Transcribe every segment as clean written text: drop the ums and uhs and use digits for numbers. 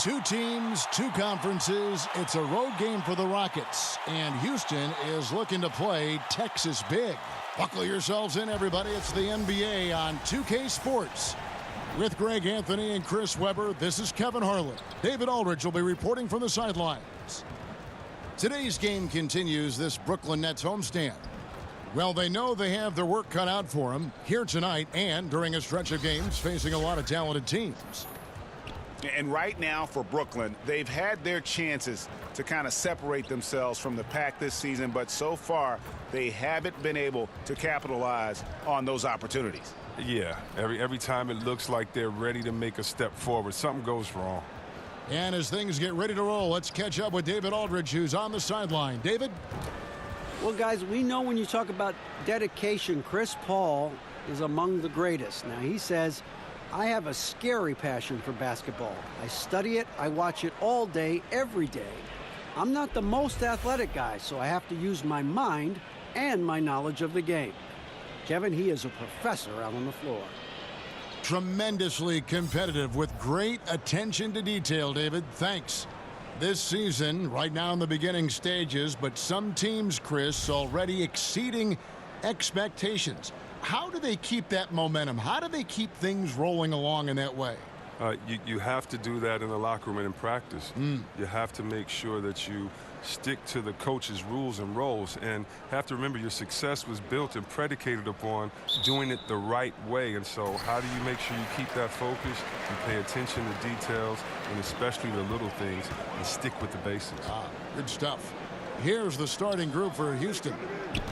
Two teams, two conferences. It's a road game for the Rockets. And Houston is looking to play Texas big. Buckle yourselves in, everybody. It's the NBA on 2K Sports. With Greg Anthony and Chris Webber, this is Kevin Harlan. David Aldridge will be reporting from the sidelines. Today's game continues this Brooklyn Nets homestand. Well, they know they have their work cut out for them here tonight and during a stretch of games facing a lot of talented teams. And right now for Brooklyn, they've had their chances to kind of separate themselves from the pack this season, but so far they haven't been able to capitalize on those opportunities. Yeah, every time it looks like they're ready to make a step forward, something goes wrong. And as things get ready to roll, let's catch up with David Aldridge, who's on the sideline. David? Well, guys, we know when you talk about dedication, Chris Paul is among the greatest. Now, he says, I have a scary passion for basketball. I study it, I watch it all day, every day. I'm not the most athletic guy, so I have to use my mind and my knowledge of the game. Kevin, he is a professor out on the floor. Tremendously competitive with great attention to detail, David. Thanks. This season, right now in the beginning stages, but some teams, Chris, already exceeding expectations. How do they keep that momentum? How do they keep things rolling along in that way? You have to do that in the locker room and in practice. You have to make sure that you stick to the coach's rules and roles, and have to remember your success was built and predicated upon doing it the right way. And so how do you make sure you keep that focus and pay attention to details, and especially the little things, and stick with the basics? Good stuff. Here's the starting group for Houston.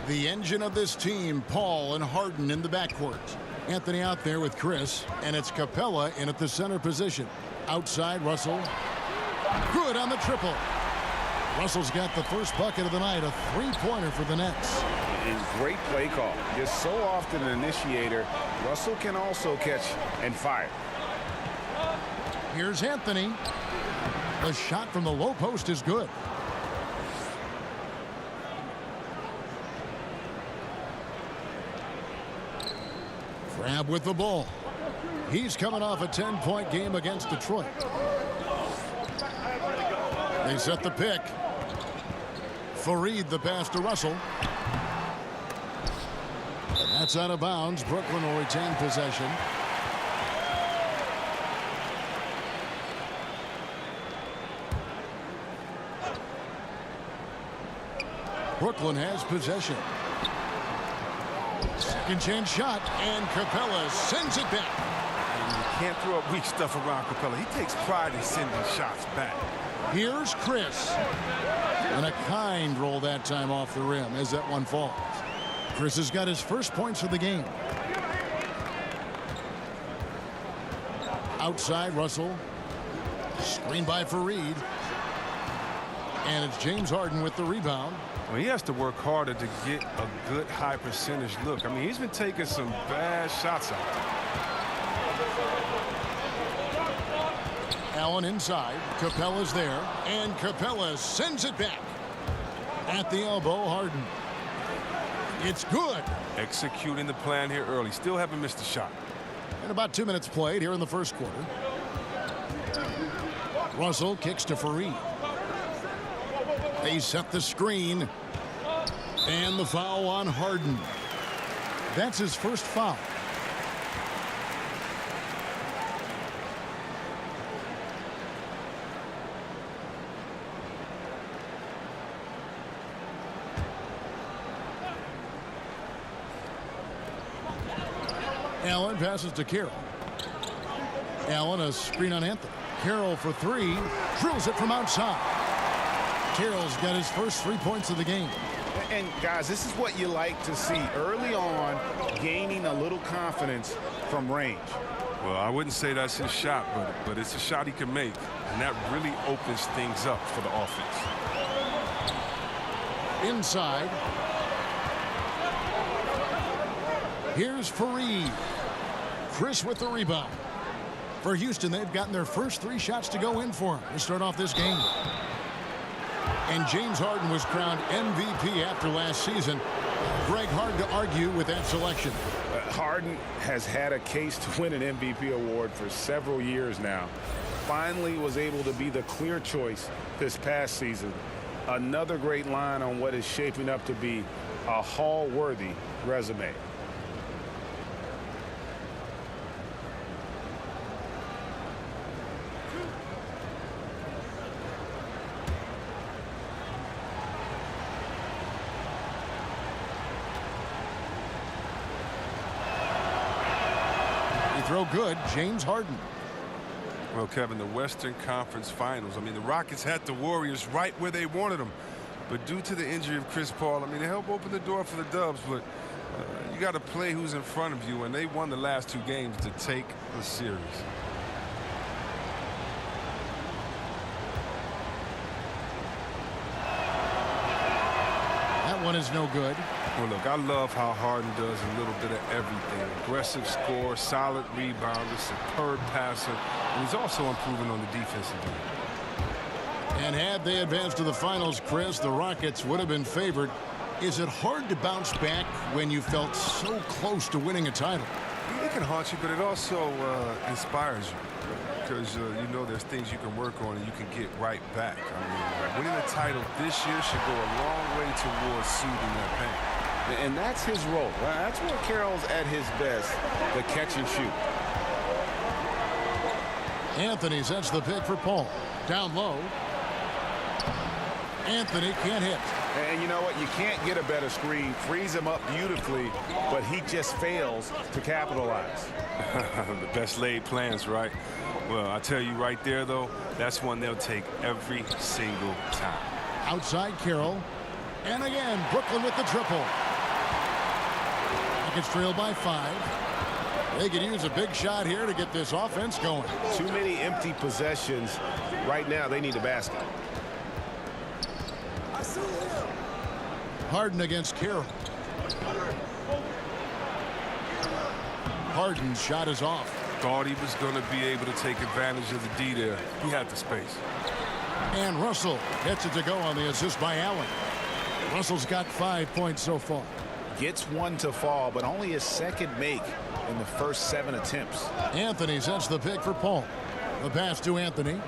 The engine of this team, Paul and Harden in the backcourt. Anthony out there with Chris, and it's Capella in at the center position. Outside, Russell. Good on the triple. Russell's got the first bucket of the night, a three-pointer for the Nets. And great play call. Just so often an initiator, Russell can also catch and fire. Here's Anthony. The shot from the low post is good. Crab with the ball. He's coming off a 10-point game against Detroit. They set the pick. Fareed the pass to Russell. That's out of bounds. Brooklyn will retain possession. Brooklyn has possession. Second chance shot, and Capella sends it back. You can't throw up weak stuff around Capella. He takes pride in sending shots back. Here's Chris. And a kind roll that time off the rim as that one falls. Chris has got his first points of the game. Outside, Russell. Screen by Fareed. And it's James Harden with the rebound. Well, he has to work harder to get a good high percentage look. I mean, he's been taking some bad shots out there. Allen inside. Capella's there. And Capella sends it back. At the elbow, Harden. It's good. Executing the plan here early. Still haven't missed a shot. And about 2 minutes played here in the first quarter. Russell kicks to Fareed. They set the screen. And the foul on Harden. That's his first foul. Allen passes to Carroll. Allen a screen on Anthony. Carroll for three. Drills it from outside. Carroll's got his first 3 points of the game. And, guys, this is what you like to see early on, gaining a little confidence from range. Well, I wouldn't say that's his shot, but it's a shot he can make, and that really opens things up for the offense. Inside. Here's Fareed. Chris with the rebound. For Houston, they've gotten their first 3 shots to go in for him to start off this game. And James Harden was crowned MVP after last season. Greg, hard to argue with that selection. Harden has had a case to win an MVP award for several years now. finally was able to be the clear choice this past season. Another great line on what is shaping up to be a Hall-worthy resume. Throw good, James Harden. Well, Kevin, the Western Conference Finals. I mean, the Rockets had the Warriors right where they wanted them. But due to the injury of Chris Paul, I mean, they helped open the door for the Dubs. But you got to play who's in front of you. And they won the last 2 games to take the series. That one is no good. Well, look, I love how Harden does a little bit of everything. Aggressive score, solid rebounder, superb passer, and he's also improving on the defensive end. And had they advanced to the finals, Chris, the Rockets would have been favored. Is it hard to bounce back when you felt so close to winning a title? It can haunt you, but it also inspires you. Because you know there's things you can work on and you can get right back. I mean, winning a title this year should go a long way towards soothing that pain. And that's his role. That's where Carroll's at his best, the catch and shoot. Anthony sets the pick for Paul. Down low. Anthony can't hit. And you know what? You can't get a better screen. Frees him up beautifully, but he just fails to capitalize. The best laid plans, right? Well, I tell you right there, though, that's one they'll take every single time. Outside Carroll. And again, Brooklyn with the triple. Rockets trail by 5. They could use a big shot here to get this offense going. Too many empty possessions. Right now, they need a basket. Harden against Carroll. Harden's shot is off. Thought he was going to be able to take advantage of the D there. He had the space. And Russell gets it to go on the assist by Allen. Russell's got 5 points so far. Gets one to fall, but only his second make in the first 7 attempts. Anthony sets the pick for Paul. The pass to Anthony.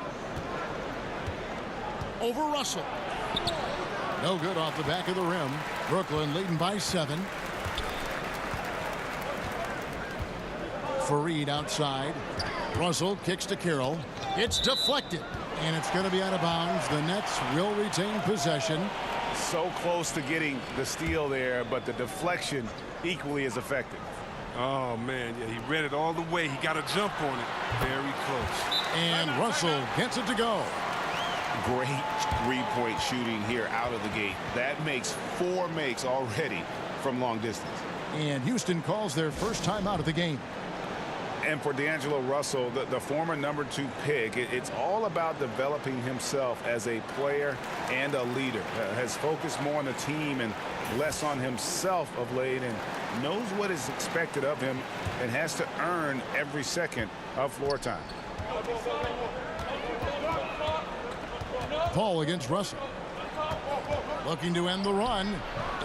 Over Russell. No good off the back of the rim. Brooklyn leading by 7. Fareed outside. Russell kicks to Carroll. It's deflected. And it's going to be out of bounds. The Nets will retain possession. So close to getting the steal there, but the deflection equally as effective. Oh, man, yeah, he read it all the way. He got a jump on it. Very close. And Russell gets it to go. Great three-point shooting here out of the gate. That makes 4 makes already from long distance. And Houston calls their first time out of the game. And for D'Angelo Russell, the former number 2 pick, it's all about developing himself as a player and a leader. Has focused more on the team and less on himself of late, and knows what is expected of him and has to earn every second of floor time. Paul against Russell. Looking to end the run.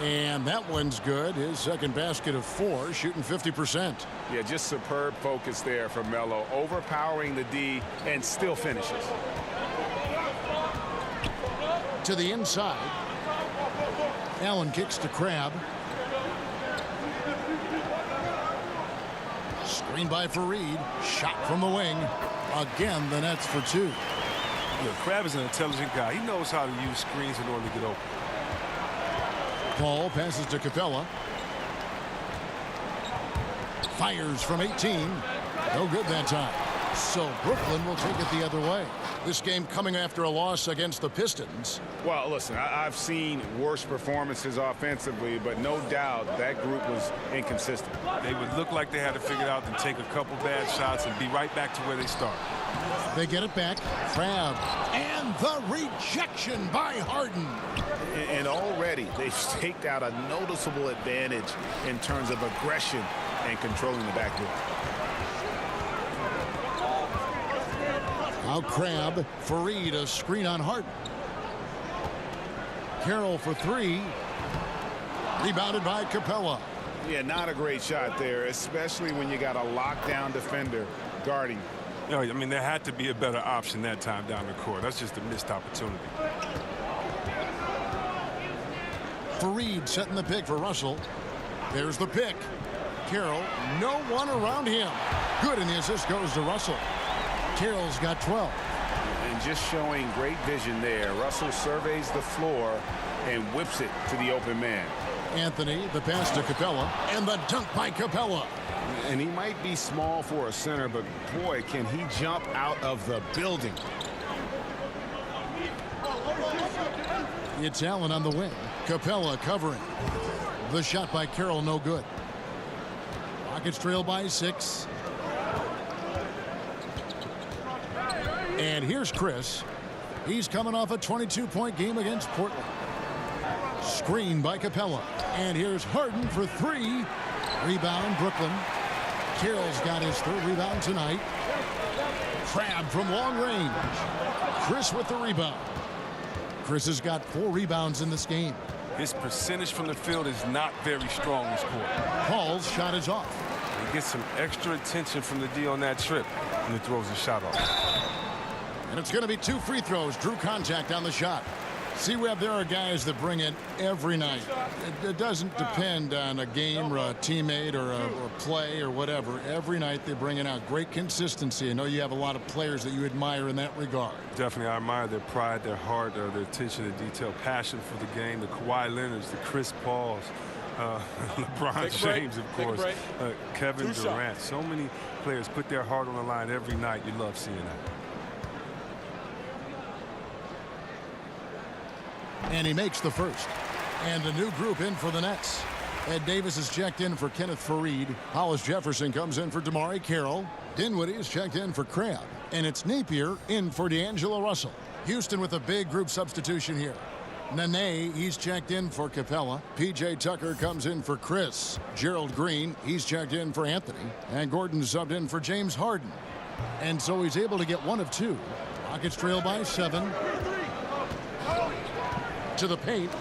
And that one's good. His second basket of 4, shooting 50%. Yeah, just superb focus there from Melo. Overpowering the D and still finishes. To the inside. Allen kicks to Crabbe. Screen by Fareed. Shot from the wing. Again, the Nets for 2. Yeah, Crabbe is an intelligent guy. He knows how to use screens in order to get open. Paul passes to Capella. Fires from 18. No good that time. So Brooklyn will take it the other way. This game coming after a loss against the Pistons. Well, listen, I've seen worse performances offensively, but no doubt that group was inconsistent. They would look like they had to figure it out and take a couple bad shots and be right back to where they started. They get it back. Crabbe. And the rejection by Harden. And already they've staked out a noticeable advantage in terms of aggression and controlling the backcourt. Now Crabbe. Fareed, a screen on Harden. Carroll for 3. Rebounded by Capella. Yeah, not a great shot there, especially when you got a lockdown defender guarding. You know, I mean, there had to be a better option that time down the court. That's just a missed opportunity. Fareed setting the pick for Russell. There's the pick. Carroll, no one around him. Good, and the assist goes to Russell. Carroll's got 12. And just showing great vision there. Russell surveys the floor and whips it to the open man. Anthony, the pass to Capella, and the dunk by Capella. And he might be small for a center, but boy, can he jump out of the building. It's Allen on the wing. Capella covering. The shot by Carroll, no good. Rockets trail by 6. And here's Chris. He's coming off a 22-point game against Portland. Screen by Capella. And here's Harden for 3. Rebound, Brooklyn. Carroll's got his 3rd rebound tonight. Crab from long range. Chris with the rebound. Chris has got 4 rebounds in this game. His percentage from the field is not very strong this quarter. Paul's shot is off. He gets some extra attention from the D on that trip, and he throws the shot off. And it's going to be 2 free throws. Drew contact on the shot. See, Webb, there are guys that bring it every night. It doesn't depend on a game or a teammate or a play or whatever. Every night they bring it out. Great consistency. I know you have a lot of players that you admire in that regard. Definitely, I admire their pride, their heart, their attention to detail, passion for the game. The Kawhi Leonards, the Chris Pauls, LeBron James, of course, Kevin Durant. So many players put their heart on the line every night. You love seeing that. And he makes the first. And a new group in for the Nets. Ed Davis is checked in for Kenneth Fareed. Hollis Jefferson comes in for Damari Carroll. Dinwiddie is checked in for Crabbe. And it's Napier in for D'Angelo Russell. Houston with a big group substitution here. Nene, he's checked in for Capella. P.J. Tucker comes in for Chris. Gerald Green, he's checked in for Anthony. And Gordon subbed in for James Harden. And so he's able to get 1 of 2. Rockets trail by 7. To the paint.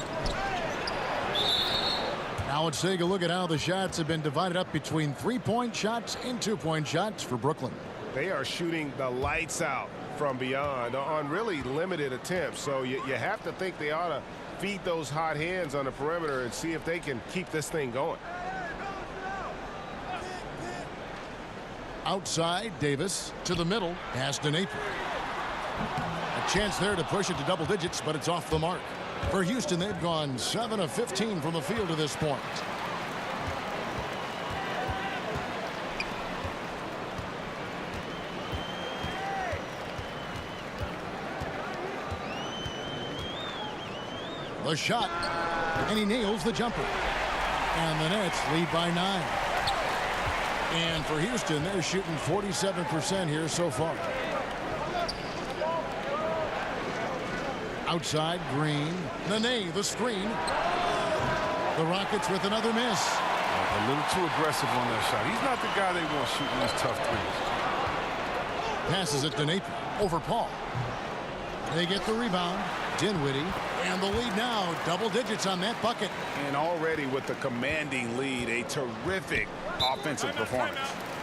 Now let's take a look at how the shots have been divided up between 3-point shots and 2-point shots for Brooklyn. They are shooting the lights out from beyond on really limited attempts. So you have to think they ought to feed those hot hands on the perimeter and see if they can keep this thing going. Outside, Davis to the middle. Pass to Napier. A chance there to push it to double digits, but it's off the mark. For Houston, they've gone 7 of 15 from the field to this point. The shot, and he nails the jumper. And the Nets lead by 9. And for Houston, they're shooting 47% here so far. Outside, Green. Nene, the screen. The Rockets with another miss. A little too aggressive on that shot. He's not the guy they want shooting these tough threes. Passes it to Napier. Over Paul. They get the rebound. Dinwiddie. And the lead now. Double digits on that bucket. And already with the commanding lead, a terrific offensive performance.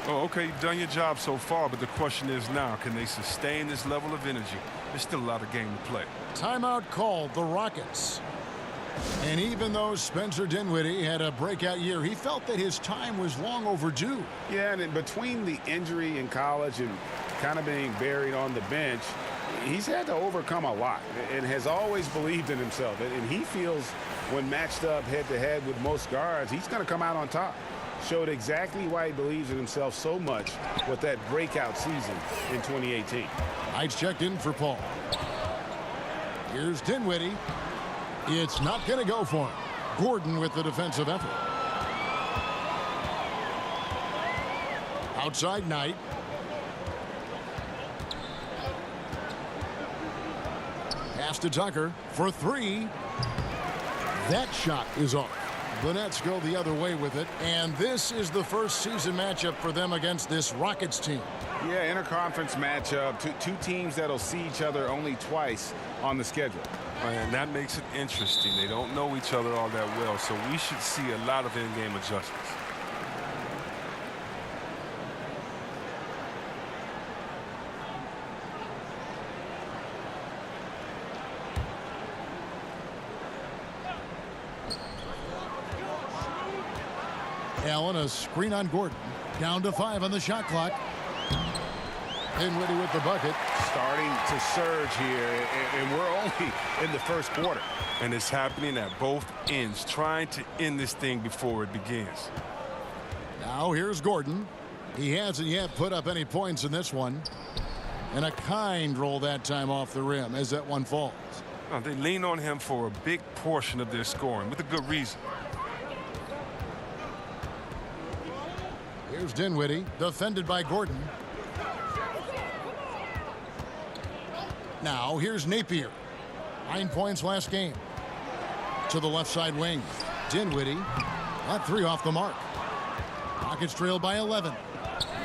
Oh, okay, you've done your job so far, but the question is now, can they sustain this level of energy? There's still a lot of game to play. Timeout called, the Rockets. And even though Spencer Dinwiddie had a breakout year, he felt that his time was long overdue. Yeah, and in between the injury in college and kind of being buried on the bench, he's had to overcome a lot and has always believed in himself. And he feels when matched up head-to-head with most guards, he's going to come out on top. Showed exactly why he believes in himself so much with that breakout season in 2018. Heights checked in for Paul. Here's Dinwiddie. It's not going to go for him. Gordon with the defensive effort. Outside Knight. Pass to Tucker for 3. That shot is off. The Nets go the other way with it, and this is the first season matchup for them against this Rockets team. Yeah, interconference matchup. Two teams that'll see each other only twice on the schedule. And that makes it interesting. They don't know each other all that well, so we should see a lot of in-game adjustments. Allen, a screen on Gordon. Down to 5 on the shot clock. Dinwiddie with the bucket. Starting to surge here, and we're only in the first quarter. And it's happening at both ends, trying to end this thing before it begins. Now here's Gordon. He hasn't yet put up any points in this one. And a kind roll that time off the rim as that one falls. They lean on him for a big portion of their scoring with a good reason. Here's Dinwiddie, defended by Gordon. Now here's Napier. 9 points last game. To the left side wing. Dinwiddie. That 3 off the mark. Rockets trail by 11.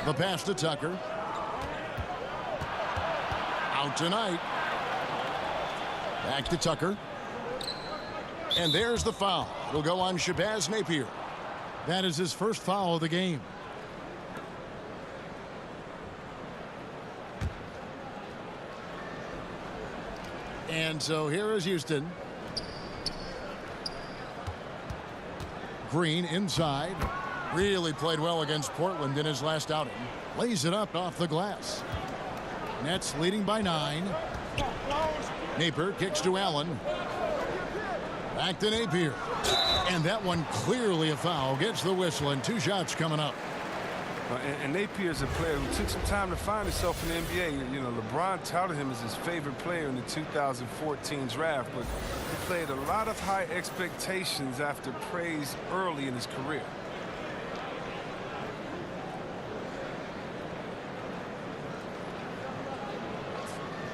The pass to Tucker. Out tonight. Back to Tucker. And there's the foul. It'll go on Shabazz Napier. That is his first foul of the game. And so here is Houston. Green inside. Really played well against Portland in his last outing. Lays it up off the glass. Nets leading by 9. Napier kicks to Allen. Back to Napier. And that one clearly a foul. Gets the whistle and 2 shots coming up. And Napier is a player who took some time to find himself in the NBA. You know, LeBron touted him as his favorite player in the 2014 draft, but he played a lot of high expectations after praise early in his career.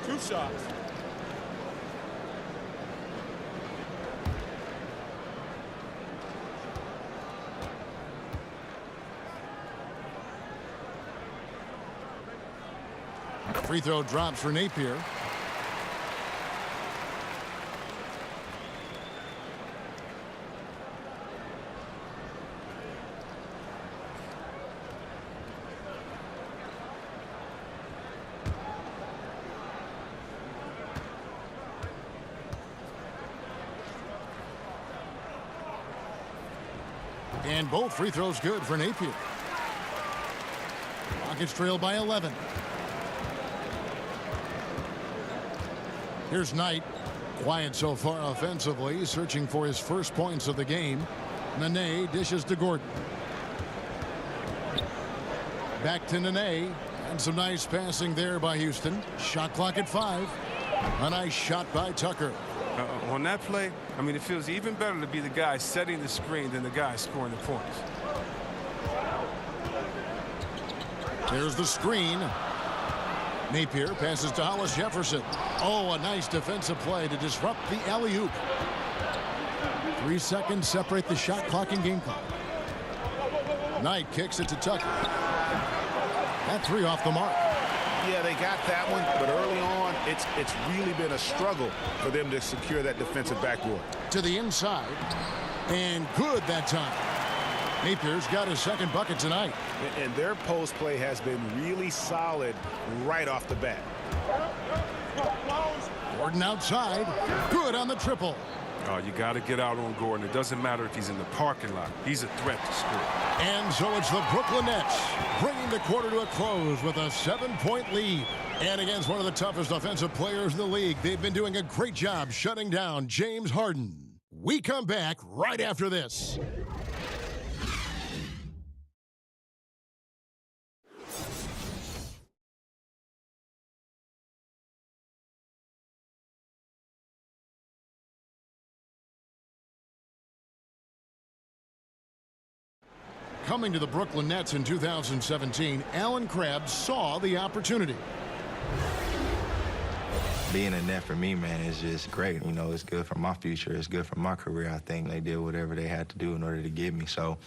Two shots. Free throw drops for Napier. And both free throws good for Napier. Rockets trail by 11. Here's Knight. Quiet so far offensively, searching for his first points of the game. Nene dishes to Gordon. Back to Nene. And some nice passing there by Houston. Shot clock at 5. A nice shot by Tucker. On that play, I mean, it feels even better to be the guy setting the screen than the guy scoring the points. There's the screen. Napier passes to Hollis Jefferson. Oh, a nice defensive play to disrupt the alley-oop. 3 seconds separate the shot clock and game clock. Knight kicks it to Tucker. That 3 off the mark. Yeah, they got that one, but early on, it's really been a struggle for them to secure that defensive backboard. To the inside, and good that time. Napier's got his second bucket tonight. And their post play has been really solid right off the bat. Gordon outside, good on the triple. Oh, you got to get out on Gordon. It doesn't matter if he's in the parking lot. He's a threat to score. And so it's the Brooklyn Nets bringing the quarter to a close with a 7-point lead. And against one of the toughest offensive players in the league, they've been doing a great job shutting down James Harden. We come back right after this. Coming to the Brooklyn Nets in 2017, Alan Crabb saw the opportunity. Being a Net for me, man, is just great. You know, it's good for my future. It's good for my career. I think they did whatever they had to do in order to get me. So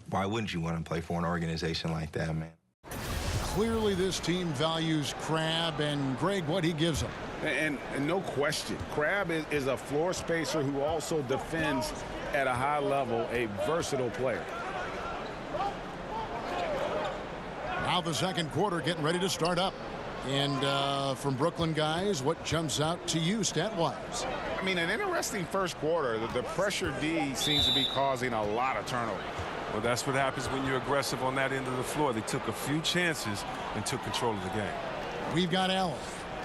why wouldn't you want to play for an organization like that, man? Clearly this team values Crabb, and Greg, what he gives them. And no question, Crabb is a floor spacer who also defends at a high level, a versatile player. Now the second quarter getting ready to start up. And from Brooklyn guys, what jumps out to you stat-wise? I mean, an interesting first quarter. The pressure D seems to be causing a lot of turnover. Well, that's what happens when you're aggressive on that end of the floor. They took a few chances and took control of the game. We've got Allen.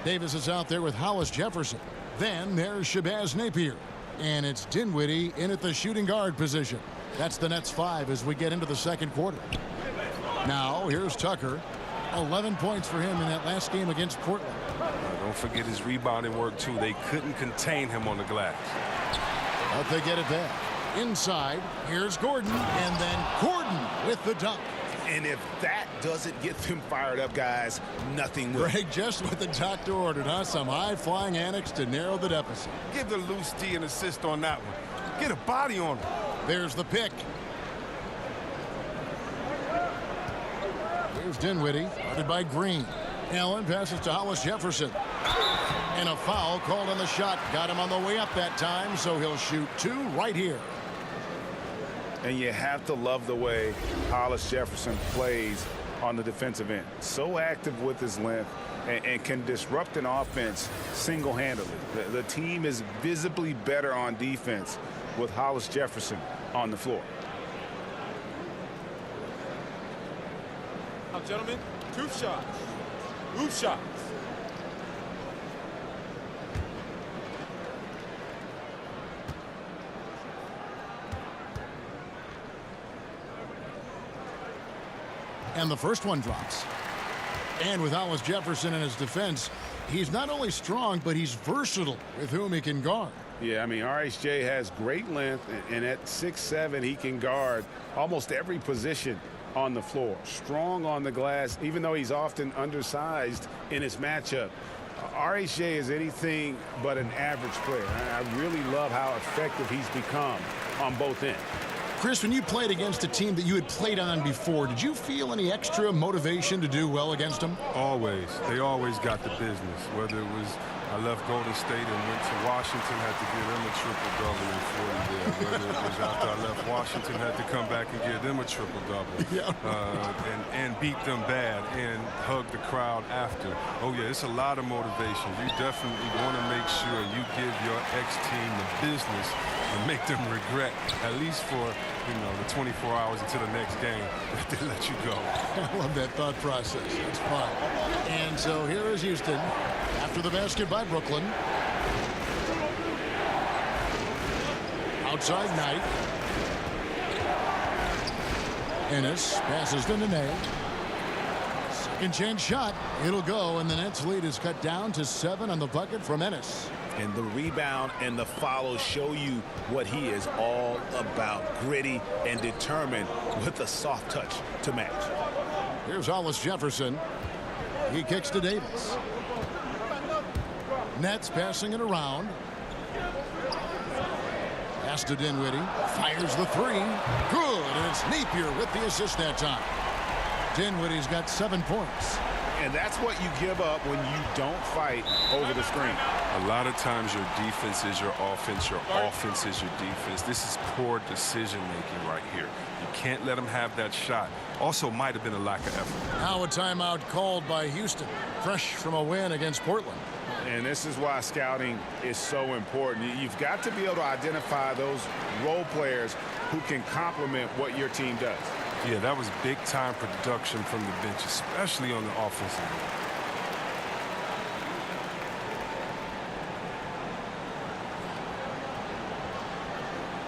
Davis is out there with Hollis Jefferson. Then there's Shabazz Napier. And it's Dinwiddie in at the shooting guard position. That's the Nets 5 as we get into the second quarter. Now, here's Tucker. 11 points for him in that last game against Portland. Don't forget his rebounding work, too. They couldn't contain him on the glass. But they get it back. Inside, here's Gordon. And then Gordon with the dunk. And if that doesn't get them fired up, guys, nothing will. Greg, just what the doctor ordered, huh? Some high-flying annex to narrow the deficit. Give the loose D an assist on that one. Get a body on him. There's the pick. Here's Dinwiddie, guarded by Green. Allen passes to Hollis Jefferson. And a foul called on the shot. Got him on the way up that time, so he'll shoot 2 right here. And you have to love the way Hollis Jefferson plays on the defensive end. So active with his length and can disrupt an offense single-handedly. The team is visibly better on defense with Hollis Jefferson on the floor. Now, gentlemen, 2 shots. 2 shots. And the first one drops. And with Hollis Jefferson in his defense, he's not only strong, but he's versatile with whom he can guard. Yeah, I mean, RHJ has great length, and at 6'7", he can guard almost every position on the floor. Strong on the glass, even though he's often undersized in his matchup. RHJ is anything but an average player. I really love how effective he's become on both ends. Chris, when you played against a team that you had played on before, did you feel any extra motivation to do well against them? Always. They always got the business. Whether it was I left Golden State and went to Washington, had to give them a triple-double in 40 there. Whether it was after I left Washington, had to come back and give them a triple-double. Yeah. And beat them bad and hug the crowd after. Oh, yeah, it's a lot of motivation. You definitely want to make sure you give your ex-team the business and make them regret, at least for, the 24 hours until the next game, that they let you go. I love that thought process. It's fun. And so here is Houston after the basket by Brooklyn. Outside Knight. Ennis passes to Nene. Second chance shot. It'll go, and the Nets lead is cut down to 7 on the bucket from Ennis. And the rebound and the follow show you what he is all about. Gritty and determined with a soft touch to match. Here's Hollis Jefferson. He kicks to Davis. Nets passing it around. Pass to Dinwiddie. Fires the 3. Good. And it's Napier with the assist that time. Dinwiddie's got 7 points. And that's what you give up when you don't fight over the screen. A lot of times your defense is your offense is your defense. This is poor decision-making right here. You can't let them have that shot. Also might have been a lack of effort. Now a timeout called by Houston. Fresh from a win against Portland. And this is why scouting is so important. You've got to be able to identify those role players who can complement what your team does. Yeah, that was big-time production from the bench, especially on the offensive end.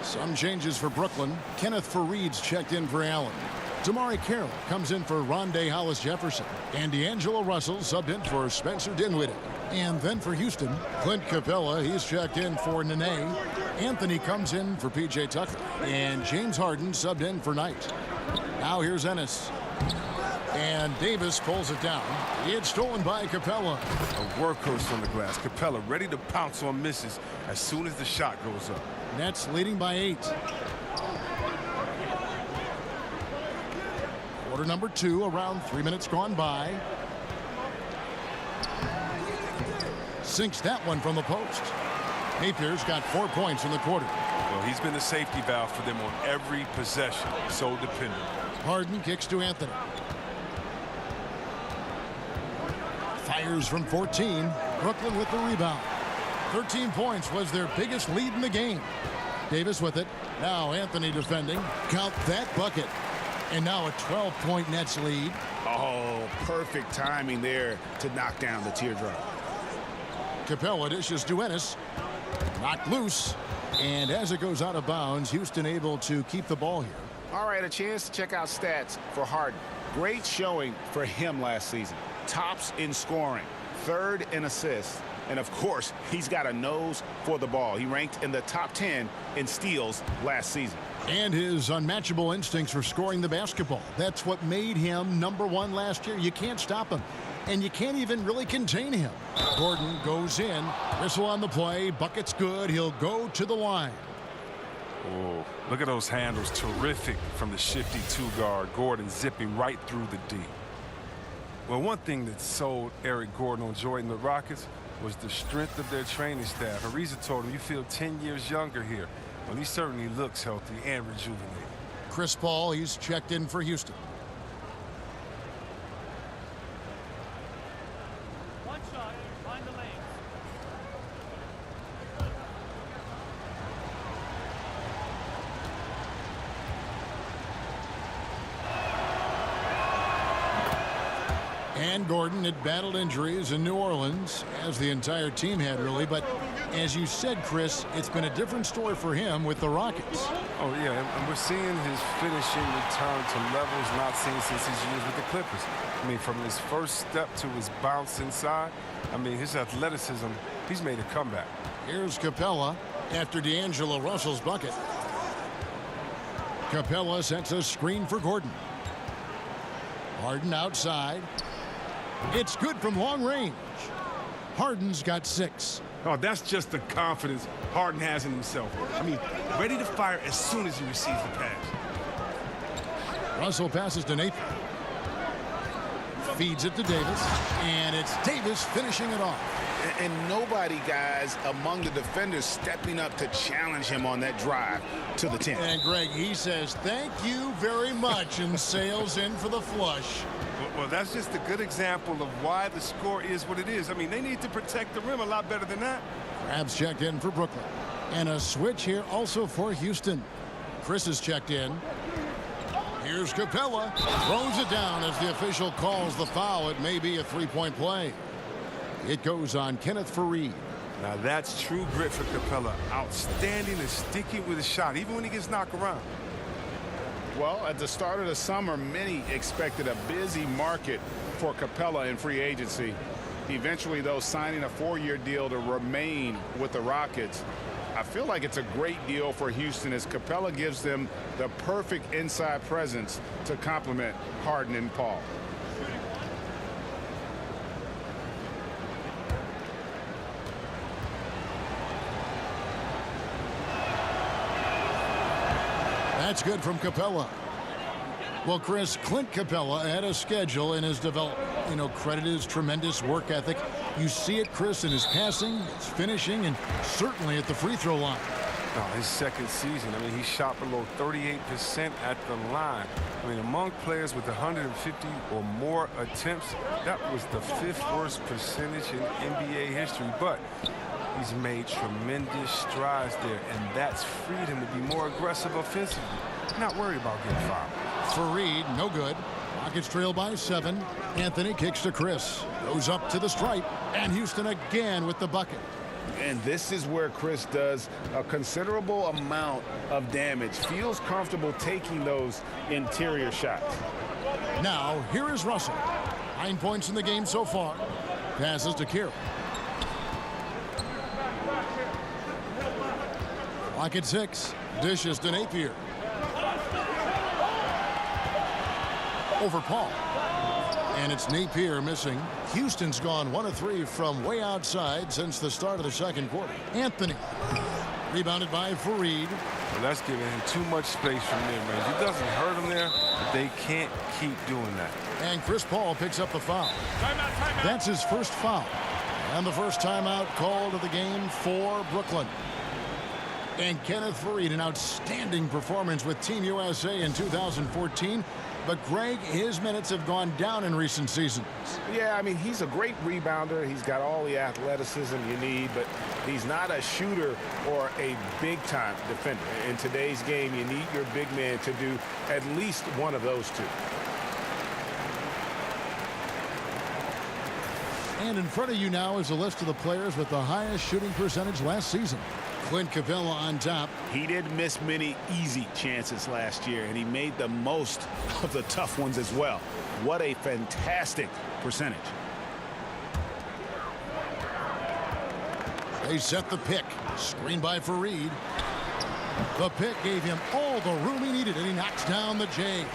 Some changes for Brooklyn. Kenneth Faried's checked in for Allen. Damari Carroll comes in for Rondé Hollis Jefferson. And D'Angelo Russell subbed in for Spencer Dinwiddie. And then for Houston, Clint Capella, he's checked in for Nene. Anthony comes in for P.J. Tucker. And James Harden subbed in for Knight. Now here's Ennis. And Davis pulls it down. It's stolen by Capella. A workhorse on the glass. Capella ready to pounce on misses as soon as the shot goes up. Nets leading by 8. Quarter number 2, around 3 minutes gone by. Sinks that one from the post. Napier's got 4 points in the quarter. Well, he's been the safety valve for them on every possession. So dependent. Harden kicks to Anthony. Fires from 14. Brooklyn with the rebound. 13 points was their biggest lead in the game. Davis with it. Now Anthony defending. Count that bucket. And now a 12-point Nets lead. Oh, perfect timing there to knock down the teardrop. Capella dishes to Ennis. Knocked loose. And as it goes out of bounds, Houston able to keep the ball here. All right, a chance to check out stats for Harden. Great showing for him last season. Tops in scoring, third in assists, and of course, he's got a nose for the ball. He ranked in the top 10 in steals last season. And his unmatchable instincts for scoring the basketball. That's what made him #1 last year. You can't stop him, and you can't even really contain him. Gordon goes in. Whistle on the play. Bucket's good. He'll go to the line. Oh, look at those handles. Terrific from the shifty two-guard. Gordon zipping right through the D. Well, one thing that sold Eric Gordon on joining the Rockets was the strength of their training staff. Ariza told him, you feel 10 years younger here. Well, he certainly looks healthy and rejuvenated. Chris Paul, he's checked in for Houston. One shot, find the lane. And Gordon had battled injuries in New Orleans, as the entire team had really. But as you said, Chris, it's been a different story for him with the Rockets. Oh, yeah, and we're seeing his finishing return to levels not seen since his years with the Clippers. I mean, from his first step to his bounce inside, I mean, his athleticism, he's made a comeback. Here's Capella after D'Angelo Russell's bucket. Capella sets a screen for Gordon. Harden outside. It's good from long range. Harden's got 6. Oh, that's just the confidence Harden has in himself. I mean, ready to fire as soon as he receives the pass. Russell passes to Nathan. Feeds it to Davis. And it's Davis finishing it off. And nobody, guys, among the defenders stepping up to challenge him on that drive to the 10. And Greg, he says, thank you very much, and sails in for the flush. Well, that's just a good example of why the score is what it is. I mean, they need to protect the rim a lot better than that. Crabs checked in for Brooklyn. And a switch here also for Houston. Chris is checked in. Here's Capella. Throws it down as the official calls the foul. It may be a three-point play. It goes on Kenneth Faried. Now, that's true grit for Capella. Outstanding and sticking with his shot, even when he gets knocked around. Well, at the start of the summer, many expected a busy market for Capella in free agency. Eventually, though, signing a 4-year deal to remain with the Rockets. I feel like it's a great deal for Houston as Capella gives them the perfect inside presence to complement Harden and Paul. That's good from Capella. Well, Chris, Clint Capella had a schedule in his development. You know, credit his tremendous work ethic. You see it, Chris, in his passing, his finishing, and certainly at the free throw line. No, his second season, I mean, he shot below 38% at the line. I mean, among players with 150 or more attempts, that was the 5th worst percentage in NBA history. But he's made tremendous strides there, and that's freed him to be more aggressive offensively. Not worried about getting fouled. Faried, no good. Rockets trail by 7. Anthony kicks to Chris. Goes up to the stripe. And Houston again with the bucket. And this is where Chris does a considerable amount of damage. Feels comfortable taking those interior shots. Now, here is Russell. 9 points in the game so far. Passes to Kira. Clock at 6. Dishes to Napier. Over Paul. And it's Napier missing. Houston's gone 1 of 3 from way outside since the start of the second quarter. Anthony. Rebounded by Faried. Well, that's giving him too much space from mid-range. It doesn't hurt him there, but they can't keep doing that. And Chris Paul picks up the foul. Timeout. That's his first foul. And the first timeout called of the game for Brooklyn. And Kenneth Faried, an outstanding performance with Team USA in 2014. But Greg, his minutes have gone down in recent seasons. Yeah, I mean, he's a great rebounder. He's got all the athleticism you need, but he's not a shooter or a big-time defender. In today's game, you need your big man to do at least one of those two. And in front of you now is a list of the players with the highest shooting percentage last season. Clint Capella on top. He didn't miss many easy chances last year, and he made the most of the tough ones as well. What a fantastic percentage. They set the pick. Screen by Fareed. The pick gave him all the room he needed, and he knocks down the J.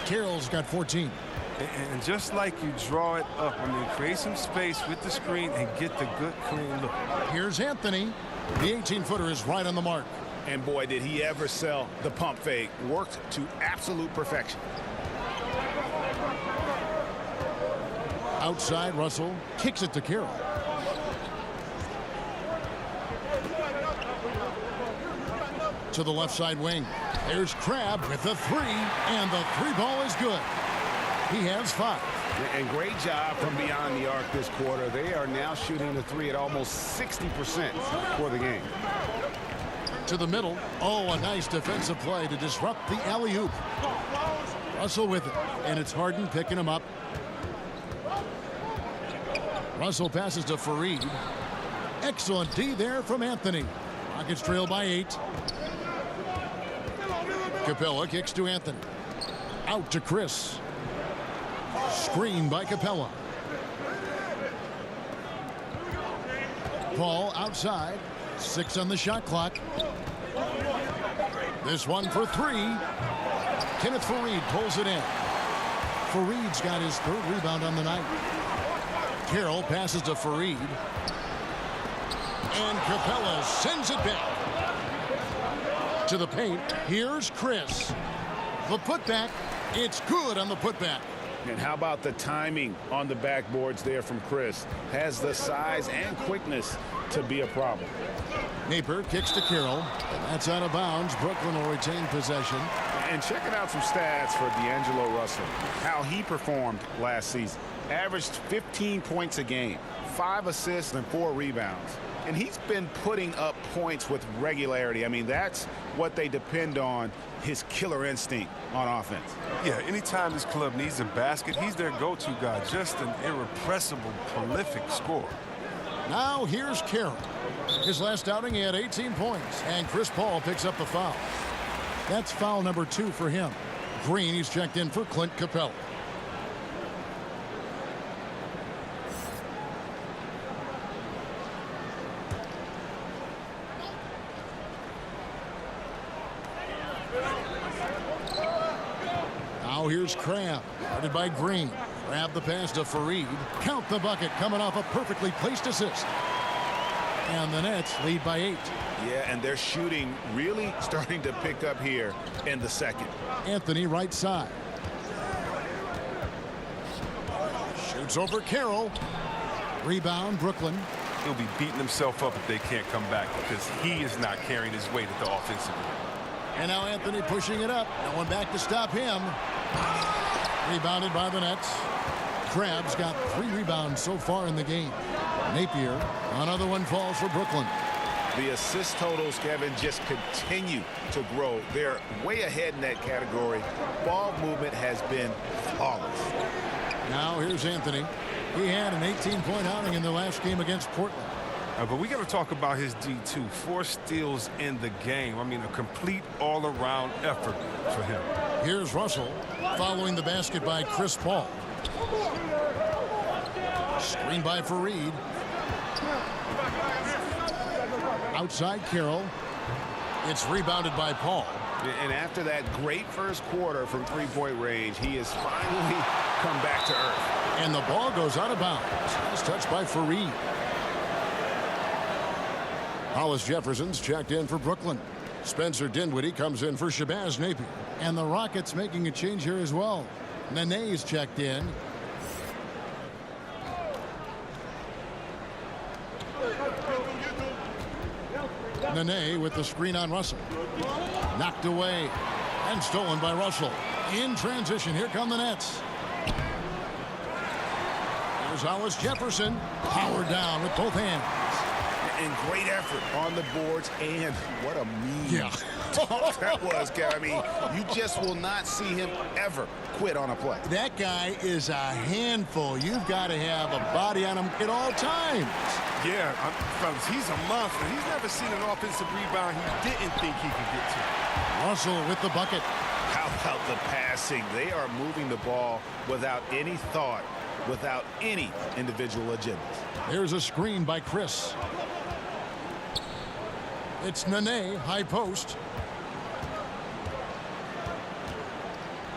Carroll's got 14. And just like you draw it up, I mean, create some space with the screen and get the good, clean look. Here's Anthony. The 18-footer is right on the mark. And boy, did he ever sell the pump fake. Worked to absolute perfection. Outside, Russell kicks it to Carroll. To the left side wing. There's Crabb with the three, and the three ball is good. He has 5. And great job from beyond the arc this quarter. They are now shooting the three at almost 60% for the game. To the middle. Oh, a nice defensive play to disrupt the alley-oop. Russell with it, and it's Harden picking him up. Russell passes to Fareed. Excellent D there from Anthony. Rockets trail by 8. Capella kicks to Anthony. Out to Chris. Screen by Capella. Paul outside. 6 on the shot clock. This one for 3. Kenneth Fareed pulls it in. Fareed's got his 3rd rebound on the night. Carroll passes to Fareed. And Capella sends it back. To the paint. Here's Chris. The putback. It's good on the putback. And how about the timing on the backboards there from Chris? Has the size and quickness to be a problem. Napier kicks to Carroll. And that's out of bounds. Brooklyn will retain possession. And checking out some stats for D'Angelo Russell. How he performed last season. Averaged 15 points a game. 5 assists and 4 rebounds. And he's been putting up points with regularity. I mean, that's what they depend on, his killer instinct on offense. Yeah, anytime this club needs a basket, he's their go-to guy. Just an irrepressible, prolific scorer. Now here's Carroll. His last outing, he had 18 points. And Chris Paul picks up the foul. That's foul number 2 for him. Green, he's checked in for Clint Capella. Now here's Crabb, guarded by Green. Grab the pass to Fareed. Count the bucket, coming off a perfectly placed assist. And the Nets lead by 8. Yeah, and their shooting really starting to pick up here in the second. Anthony right side. Shoots over Carroll. Rebound, Brooklyn. He'll be beating himself up if they can't come back because he is not carrying his weight at the offensive end. And now Anthony pushing it up. No one back to stop him. Rebounded by the Nets. Crabb's got 3 rebounds so far in the game. Napier, another one falls for Brooklyn. The assist totals, Kevin, just continue to grow. They're way ahead in that category. Ball movement has been flawless. Now here's Anthony. He had an 18-point outing in the last game against Portland. But we got to talk about his D2. 4 steals in the game. I mean, a complete all-around effort for him. Here's Russell following the basket by Chris Paul. Screen by Fareed. Outside Carroll. It's rebounded by Paul. And after that great first quarter from three-point range, he has finally come back to earth. And the ball goes out of bounds. Nice touch by Fareed. Hollis Jefferson's checked in for Brooklyn. Spencer Dinwiddie comes in for Shabazz Napier. And the Rockets making a change here as well. Nene's checked in. Nene with the screen on Russell. Knocked away and stolen by Russell. In transition, here come the Nets. Here's Hollis Jefferson, powered down with both hands. And great effort on the boards, and what a mean Yeah. talk that was, Kevin. I mean, you just will not see him ever quit on a play. That guy is a handful. You've got to have a body on him at all times. Yeah, fellas, he's a monster. He's never seen an offensive rebound he didn't think he could get to. Russell with the bucket. How about the passing? They are moving the ball without any thought, without any individual agendas. There's a screen by Chris. It's Nene, high post.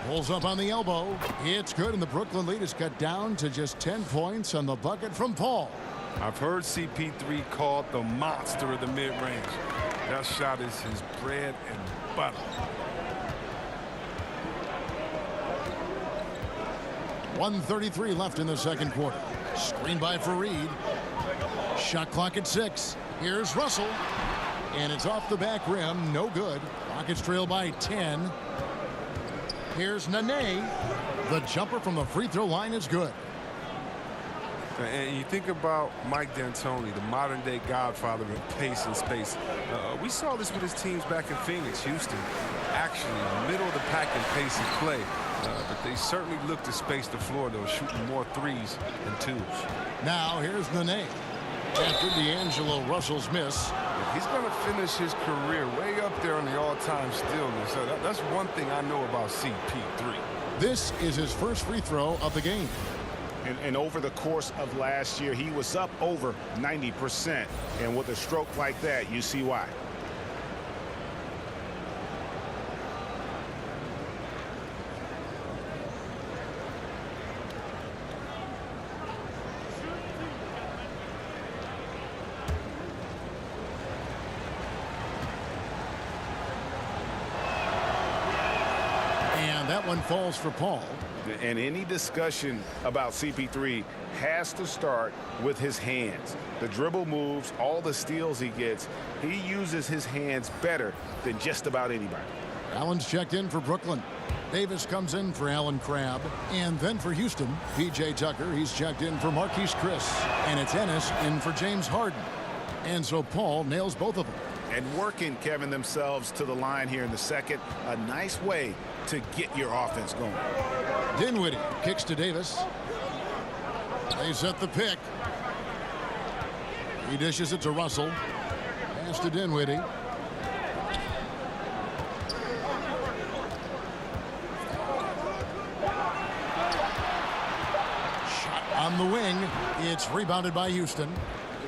Pulls up on the elbow. It's good, and the Brooklyn lead is cut down to just 10 points on the bucket from Paul. I've heard CP3 called the monster of the mid-range. That shot is his bread and butter. .133 left in the second quarter. Screen by Fareed. Shot clock at 6. Here's Russell. And it's off the back rim. No good. Rockets trail by 10. Here's Nene. The jumper from the free throw line is good. And you think about Mike D'Antoni, the modern-day godfather of pace and space. We saw this with his teams back in Phoenix, Houston. Actually, middle of the pack in pace and play. But they certainly look to space the floor, though, shooting more threes than twos. Now here's Nene. After D'Angelo Russell's miss. He's going to finish his career way up there on the all-time stillness. So that's one thing I know about CP3. This is his first free throw of the game. And over the course of last year, he was up over 90%. And with a stroke like that, you see why. And that one falls for Paul. And any discussion about CP3 has to start with his hands. The dribble moves, all the steals he gets, he uses his hands better than just about anybody. Allen's checked in for Brooklyn. Davis comes in for Allen Crabbe. And then for Houston, P.J. Tucker, he's checked in for Marquise Chris. And it's Ennis in for James Harden. And so Paul nails both of them. And working, Kevin, themselves to the line here in the second. A nice way to get your offense going. Dinwiddie kicks to Davis. They set the pick. He dishes it to Russell. Pass to Dinwiddie. Shot on the wing. It's rebounded by Houston.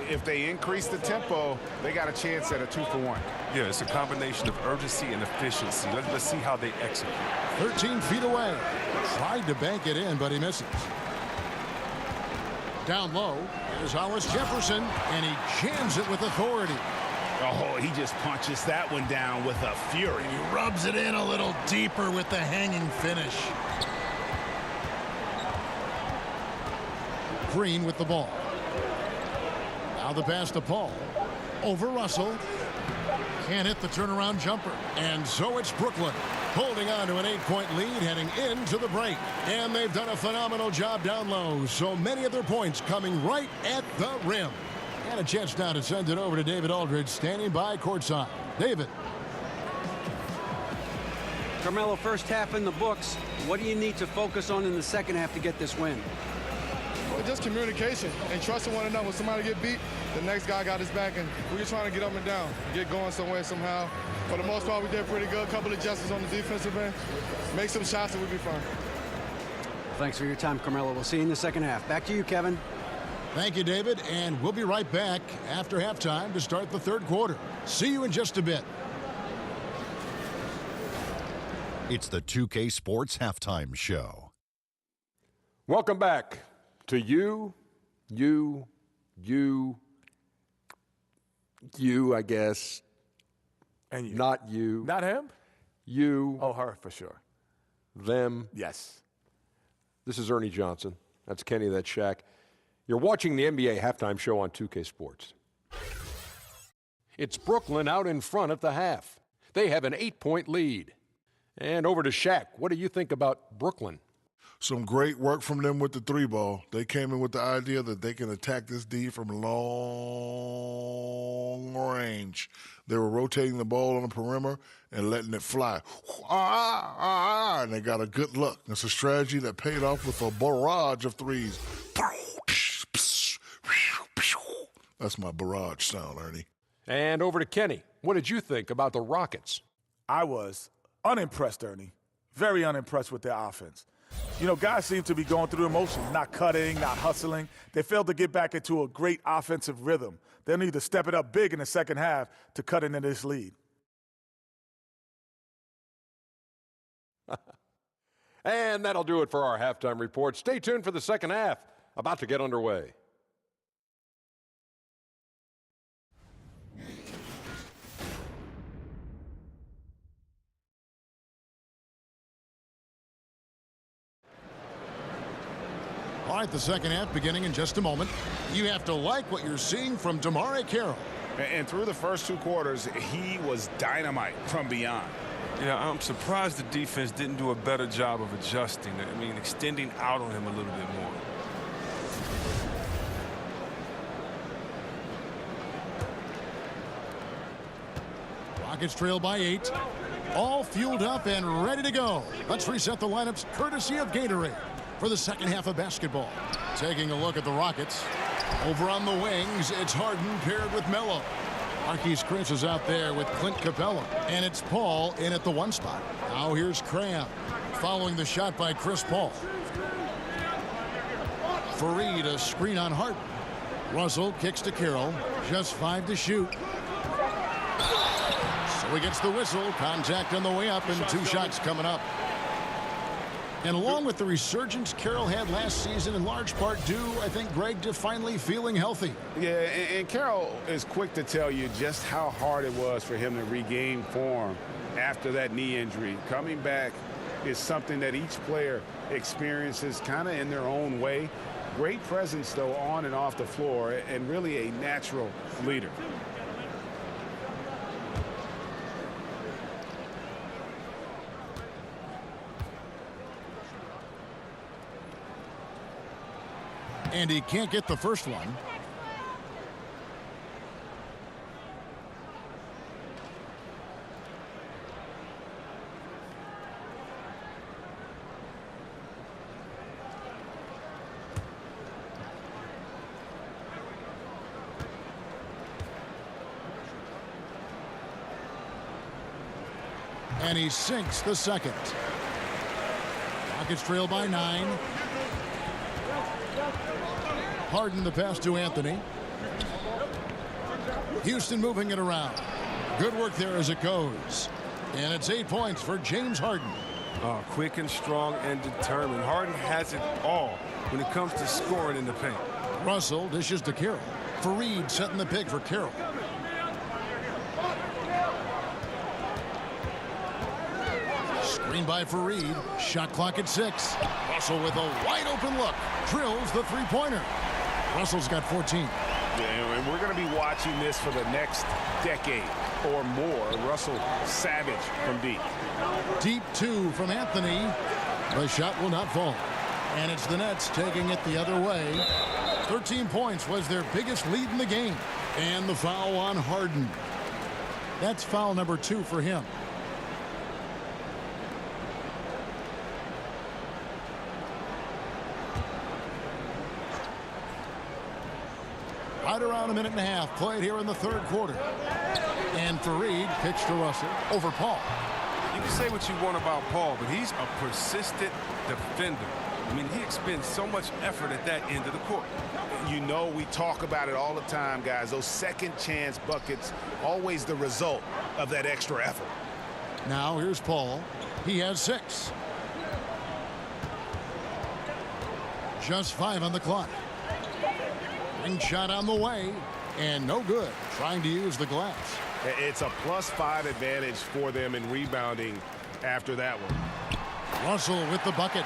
If they increase the tempo, they got a chance at a 2-for-1. Yeah, it's a combination of urgency and efficiency. Let's see how they execute. 13 feet away. Tried to bank it in, but he misses. Down low is Hollis Jefferson, and he jams it with authority. Oh, he just punches that one down with a fury. He rubs it in a little deeper with the hanging finish. Green with the ball. Now the pass to Paul. Over Russell. Can't hit the turnaround jumper. And so it's Brooklyn holding on to an 8-point lead heading into the break. And they've done a phenomenal job down low. So many of their points coming right at the rim. And a chance now to send it over to David Aldridge standing by courtside. David. Carmelo, first half in the books. What do you need to focus on in the second half to get this win? Well, just communication and trusting one another. When somebody get beat, the next guy got his back, and we're just trying to get up and down, get going somewhere, somehow. For the most part, we did pretty good. A couple of adjustments on the defensive end. Make some shots and we'll be fine. Thanks for your time, Carmelo. We'll see you in the second half. Back to you, Kevin. Thank you, David, and we'll be right back after halftime to start the third quarter. See you in just a bit. It's the 2K Sports Halftime Show. Welcome back to you, I guess. And you. Not you. Not him? You. Oh, her, for sure. Them. Yes. This is Ernie Johnson. That's Kenny, that's Shaq. You're watching the NBA Halftime Show on 2K Sports. It's Brooklyn out in front at the half. They have an 8-point lead. And over to Shaq. What do you think about Brooklyn? Some great work from them with the three ball. They came in with the idea that they can attack this D from long range. They were rotating the ball on the perimeter and letting it fly. And they got a good look. It's a strategy that paid off with a barrage of threes. That's my barrage sound, Ernie. And over to Kenny. What did you think about the Rockets? I was unimpressed, Ernie. Very unimpressed with their offense. You know, guys seem to be going through emotions, not cutting, not hustling. They failed to get back into a great offensive rhythm. They'll need to step it up big in the second half to cut into this lead. And that'll do it for our halftime report. Stay tuned for the second half, about to get underway. All right, the second half beginning in just a moment. You have to like what you're seeing from DeMarre Carroll. And through the first 2 quarters, he was dynamite from beyond. Yeah, I'm surprised the defense didn't do a better job of adjusting. I mean, extending out on him a little bit more. Rockets trail by 8. All fueled up and ready to go. Let's reset the lineups courtesy of Gatorade for the second half of basketball. Taking a look at the Rockets. Over on the wings, it's Harden paired with Melo. Marquise Chris is out there with Clint Capella. And it's Paul in at the 1 spot. Now here's Cram following the shot by Chris Paul. Fareed, a screen on Harden. Russell kicks to Carroll. Just 5 to shoot. So he gets the whistle. Contact on the way up and 2 shots coming up. And along with the resurgence Carroll had last season, in large part due, I think, Greg, to finally feeling healthy. Yeah, and Carroll is quick to tell you just how hard it was for him to regain form after that knee injury. Coming back is something that each player experiences kind of in their own way. Great presence, though, on and off the floor, and really a natural leader. And he can't get the first one. And he sinks the second. Rockets trail by 9. Harden the pass to Anthony. Houston moving it around. Good work there as it goes. And it's 8 points for James Harden. Quick and strong and determined. Harden has it all when it comes to scoring in the paint. Russell dishes to Carroll. Fareed setting the pick for Carroll. Screen by Fareed. Shot clock at 6. Russell with a wide open look. Drills the 3-pointer. Russell's got 14. Yeah, and we're going to be watching this for the next decade or more. Russell savage from deep. Deep 2 from Anthony. The shot will not fall. And it's the Nets taking it the other way. 13 points was their biggest lead in the game. And the foul on Harden. That's foul number 2 for him. Right around a minute and a half played here in the third quarter. And Fareed pitched to Russell over Paul. You can say what you want about Paul, but he's a persistent defender. I mean, he expends so much effort at that end of the court. You know, we talk about it all the time, guys. Those second chance buckets, always the result of that extra effort. Now here's Paul. He has 6. Just 5 on the clock. Ring shot on the way, and no good. Trying to use the glass. It's a +5 advantage for them in rebounding after that one. Russell with the bucket.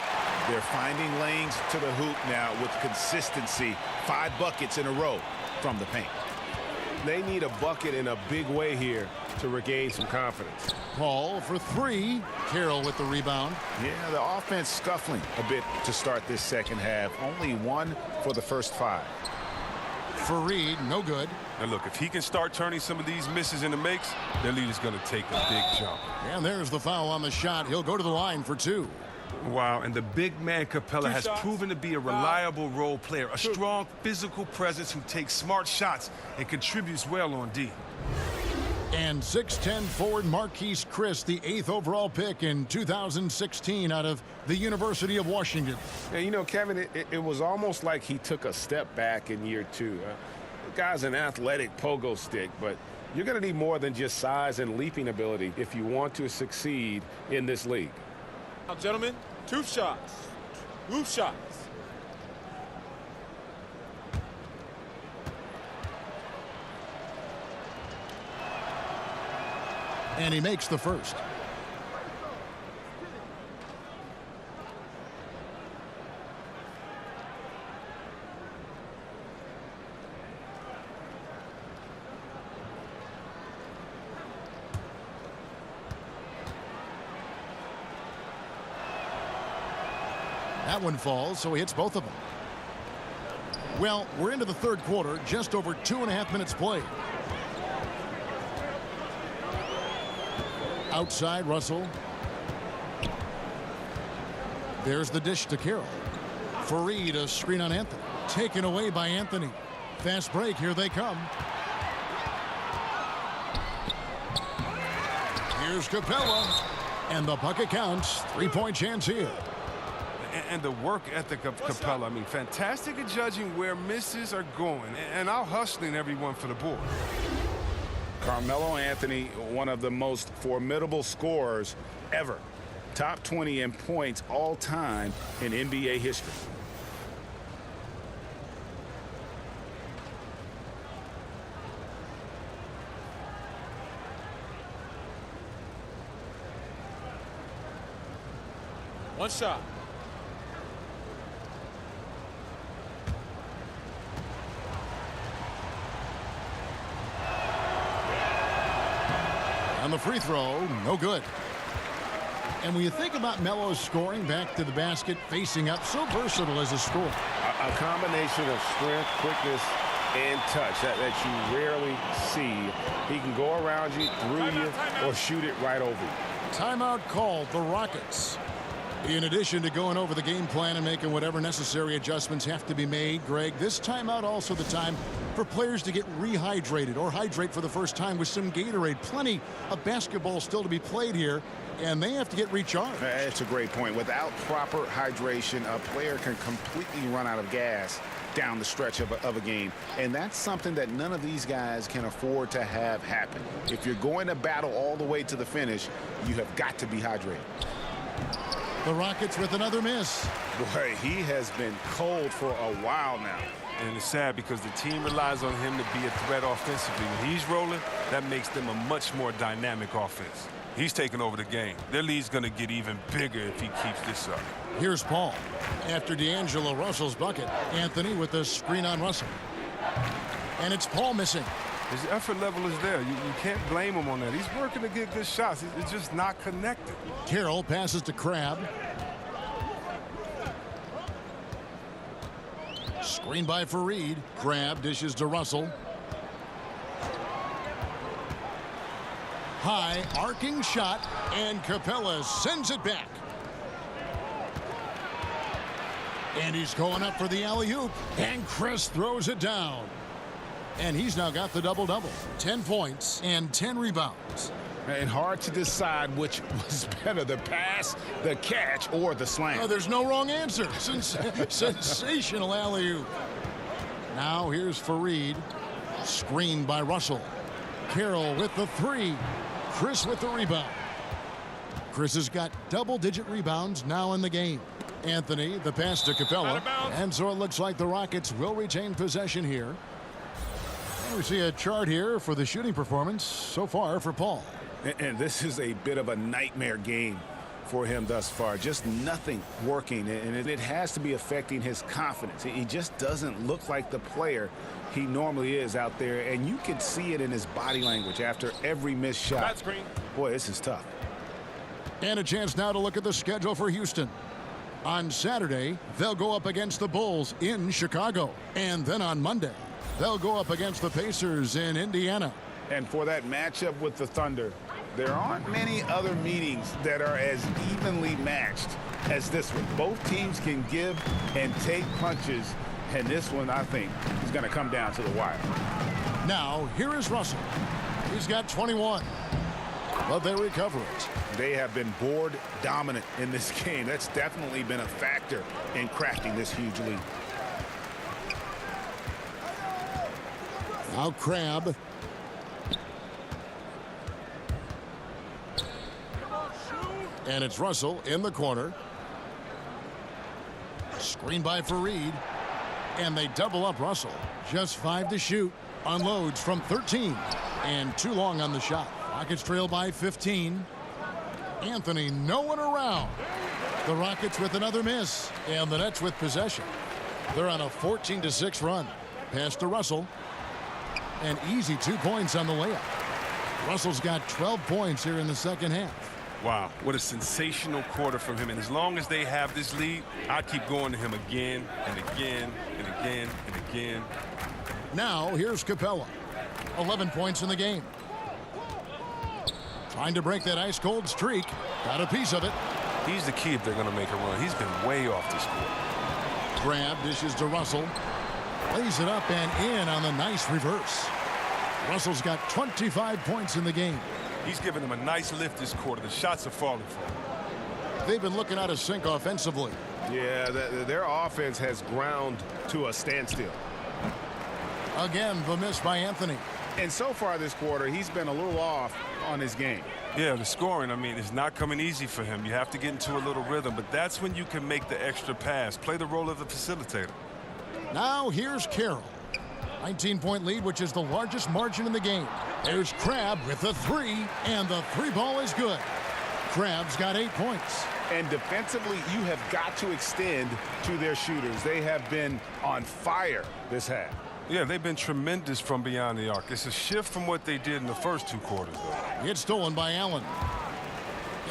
They're finding lanes to the hoop now with consistency. 5 buckets in a row from the paint. They need a bucket in a big way here to regain some confidence. Paul for three. Carroll with the rebound. Yeah, the offense scuffling a bit to start this second half. Only one for the first 5. Fareed, no good. And look, if he can start turning some of these misses into makes, their lead is going to take a big jump. And there's the foul on the shot. He'll go to the line for 2. Wow, and the big man Capella has proven to be a reliable role player, a strong physical presence who takes smart shots and contributes well on D. And 6'10" forward Marquise Chris, the 8th overall pick in 2016 out of the University of Washington. And you know, Kevin, it was almost like he took a step back in year 2. The guy's an athletic pogo stick, but you're going to need more than just size and leaping ability if you want to succeed in this league. Now, gentlemen, 2 shots. 2 shots. And he makes the first. That one falls, so he hits both of them. Well, we're into the third quarter, just over 2.5 minutes played. Outside, Russell. There's the dish to Carroll. Fareed, a screen on Anthony. Taken away by Anthony. Fast break, here they come. Here's Capella. And the bucket counts. 3-point chance here. And the work ethic of Capella, I mean, fantastic at judging where misses are going and out hustling everyone for the board. Carmelo Anthony, one of the most formidable scorers ever. Top 20 in points all time in NBA history. One shot. On the free throw, no good. And when you think about Melo's scoring back to the basket, facing up, so versatile as a scorer. A combination of strength, quickness, and touch that you rarely see. He can go around you, through you, or shoot it right over you. Timeout called, the Rockets. In addition to going over the game plan and making whatever necessary adjustments have to be made, Greg, this timeout also the time for players to get rehydrated or hydrate for the first time with some Gatorade. Plenty of basketball still to be played here, and they have to get recharged. That's a great point. Without proper hydration, a player can completely run out of gas down the stretch of a game. And that's something that none of these guys can afford to have happen. If you're going to battle all the way to the finish, you have got to be hydrated. The Rockets with another miss. Boy, he has been cold for a while now. And it's sad because the team relies on him to be a threat offensively. When he's rolling, that makes them a much more dynamic offense. He's taking over the game. Their lead's going to get even bigger if he keeps this up. Here's Paul. After D'Angelo Russell's bucket, Anthony with the screen on Russell. And it's Paul missing. His effort level is there. You can't blame him on that. He's working to get good shots. It's just not connected. Carroll passes to Crabbe. Screen by Fareed. Crabbe dishes to Russell. High arcing shot, and Capella sends it back. And he's going up for the alley-oop, and Chris throws it down. And he's now got the double-double. 10 points and 10 rebounds. And hard to decide which was better, the pass, the catch, or the slam. Oh, there's no wrong answer. Sensational alley-oop. Now here's Fareed. Screened by Russell. Carroll with the three. Chris with the rebound. Chris has got double-digit rebounds now in the game. Anthony, the pass to Capella. And so it looks like the Rockets will retain possession here. And we see a chart here for the shooting performance so far for Paul. And this is a bit of a nightmare game for him thus far. Just nothing working, and it has to be affecting his confidence. He just doesn't look like the player he normally is out there, and you can see it in his body language after every missed shot. Boy, this is tough. And a chance now to look at the schedule for Houston. On Saturday, they'll go up against the Bulls in Chicago. And then on Monday, they'll go up against the Pacers in Indiana. And for that matchup with the Thunder, there aren't many other meetings that are as evenly matched as this one. Both teams can give and take punches, and this one, I think, is going to come down to the wire. Now, here is Russell. He's got 21, but they recover it. They have been board dominant in this game. That's definitely been a factor in crafting this huge lead. Now Crabbe. And it's Russell in the corner. Screen by Fareed. And they double up Russell. Just 5 to shoot. Unloads from 13. And too long on the shot. Rockets trail by 15. Anthony, no one around. The Rockets with another miss. And the Nets with possession. They're on a 14-6 run. Pass to Russell. An easy 2 points on the layup. Russell's got 12 points here in the second half. Wow, what a sensational quarter from him. And as long as they have this lead, I'd keep going to him again and again and again and again. Now, here's Capella. 11 points in the game. Trying to break that ice-cold streak. Got a piece of it. He's the key if they're going to make a run. He's been way off this court. Grab, dishes to Russell. Lays it up and in on the nice reverse. Russell's got 25 points in the game. He's given them a nice lift this quarter. The shots are falling for him. They've been looking out of sync offensively. Yeah, their offense has ground to a standstill. Again, the miss by Anthony. And so far this quarter, he's been a little off on his game. Yeah, the scoring, I mean, is not coming easy for him. You have to get into a little rhythm, but that's when you can make the extra pass. Play the role of the facilitator. Now here's Carroll. 19-point lead, which is the largest margin in the game. There's Crabbe with the 3, and the 3 ball is good. Crabbe's got 8 points. And defensively, you have got to extend to their shooters. They have been on fire this half. Yeah, they've been tremendous from beyond the arc. It's a shift from what they did in the first 2 quarters, though. It's stolen by Allen.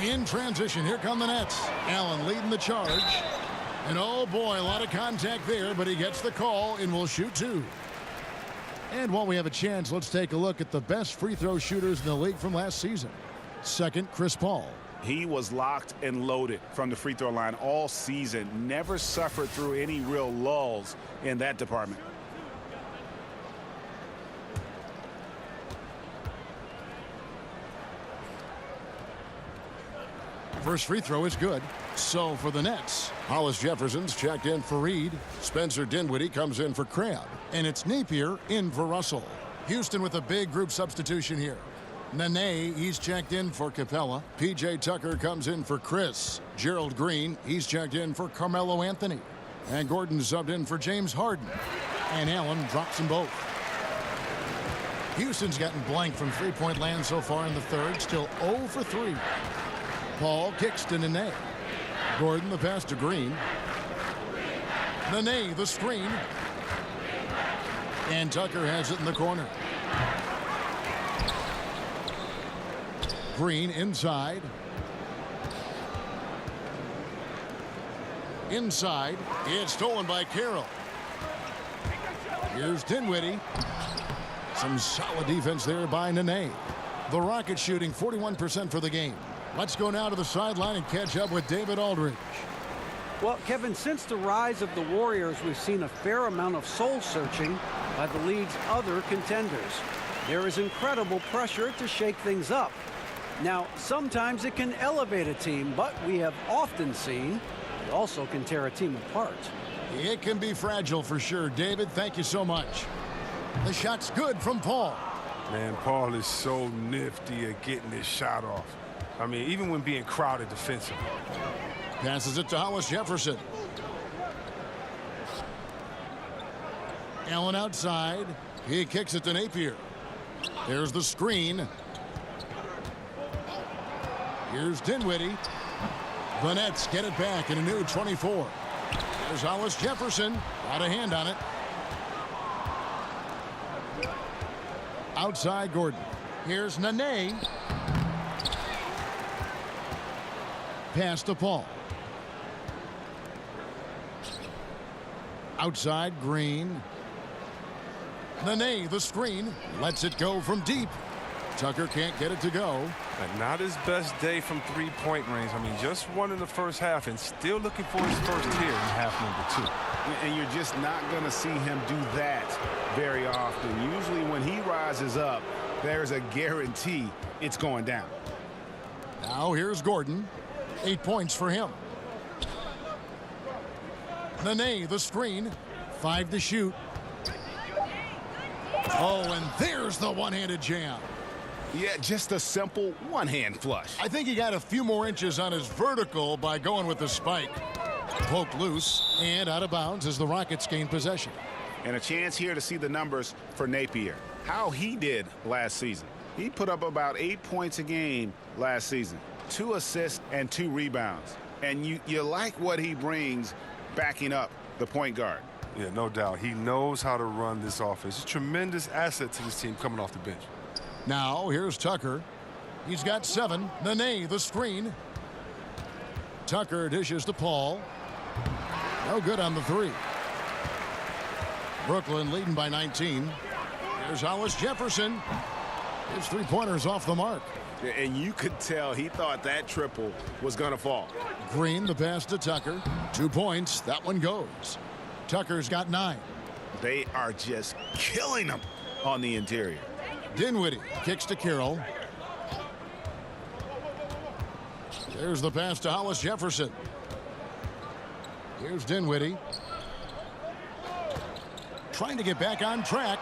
In transition, here come the Nets. Allen leading the charge. And oh boy, a lot of contact there, but he gets the call and will shoot 2. And while we have a chance, let's take a look at the best free throw shooters in the league from last season. Second, Chris Paul. He was locked and loaded from the free throw line all season. Never suffered through any real lulls in that department. First free throw is good. So for the Nets, Hollis Jefferson's checked in for Reed. Spencer Dinwiddie comes in for Crabbe. And it's Napier in for Russell. Houston with a big group substitution here. Nene, he's checked in for Capella. P.J. Tucker comes in for Chris. Gerald Green, he's checked in for Carmelo Anthony. And Gordon subbed in for James Harden. And Allen drops them both. Houston's gotten blank from three-point land so far in the third. Still 0 for 3. Paul kicks to Nene. Gordon the pass to Green. Nene the screen. And Tucker has it in the corner. Green inside. Inside. It's stolen by Carroll. Here's Dinwiddie. Some solid defense there by Nene. The Rockets shooting 41% for the game. Let's go now to the sideline and catch up with David Aldridge. Well, Kevin, since the rise of the Warriors, we've seen a fair amount of soul-searching by the league's other contenders. There is incredible pressure to shake things up. Now, sometimes it can elevate a team, but we have often seen it also can tear a team apart. It can be fragile for sure. David, thank you so much. The shot's good from Paul. Man, Paul is so nifty at getting this shot off. I mean, even when being crowded defensively. Passes it to Hollis Jefferson. Allen outside. He kicks it to Napier. There's the screen. Here's Dinwiddie. The Nets get it back in a new 24. There's Hollis Jefferson. Got a hand on it. Outside Gordon. Here's Nene. Pass to Paul. Outside Green. Nene, the screen, lets it go from deep. Tucker can't get it to go. And not his best day from three-point range. I mean, just won in the first half and still looking for his first here in half number 2. And you're just not going to see him do that very often. Usually when he rises up, there's a guarantee it's going down. Now here's Gordon. 8 points for him. Nene, the screen. 5 to shoot. Oh, and there's the one-handed jam. Yeah, just a simple one-hand flush. I think he got a few more inches on his vertical by going with the spike. Poked loose and out of bounds as the Rockets gain possession. And a chance here to see the numbers for Napier. How he did last season. He put up about 8 points a game last season. 2 assists and 2 rebounds. And you like what he brings backing up the point guard. Yeah, no doubt. He knows how to run this offense. He's a tremendous asset to this team coming off the bench. Now here's Tucker. He's got 7. Nene, the screen. Tucker dishes to Paul. No good on the 3. Brooklyn leading by 19. Here's Hollis Jefferson. His three-pointers off the mark. And you could tell he thought that triple was going to fall. Green, the pass to Tucker. 2 points. That one goes. Tucker's got 9. They are just killing him on the interior. Dinwiddie kicks to Carroll. There's the pass to Hollis Jefferson. Here's Dinwiddie. Trying to get back on track.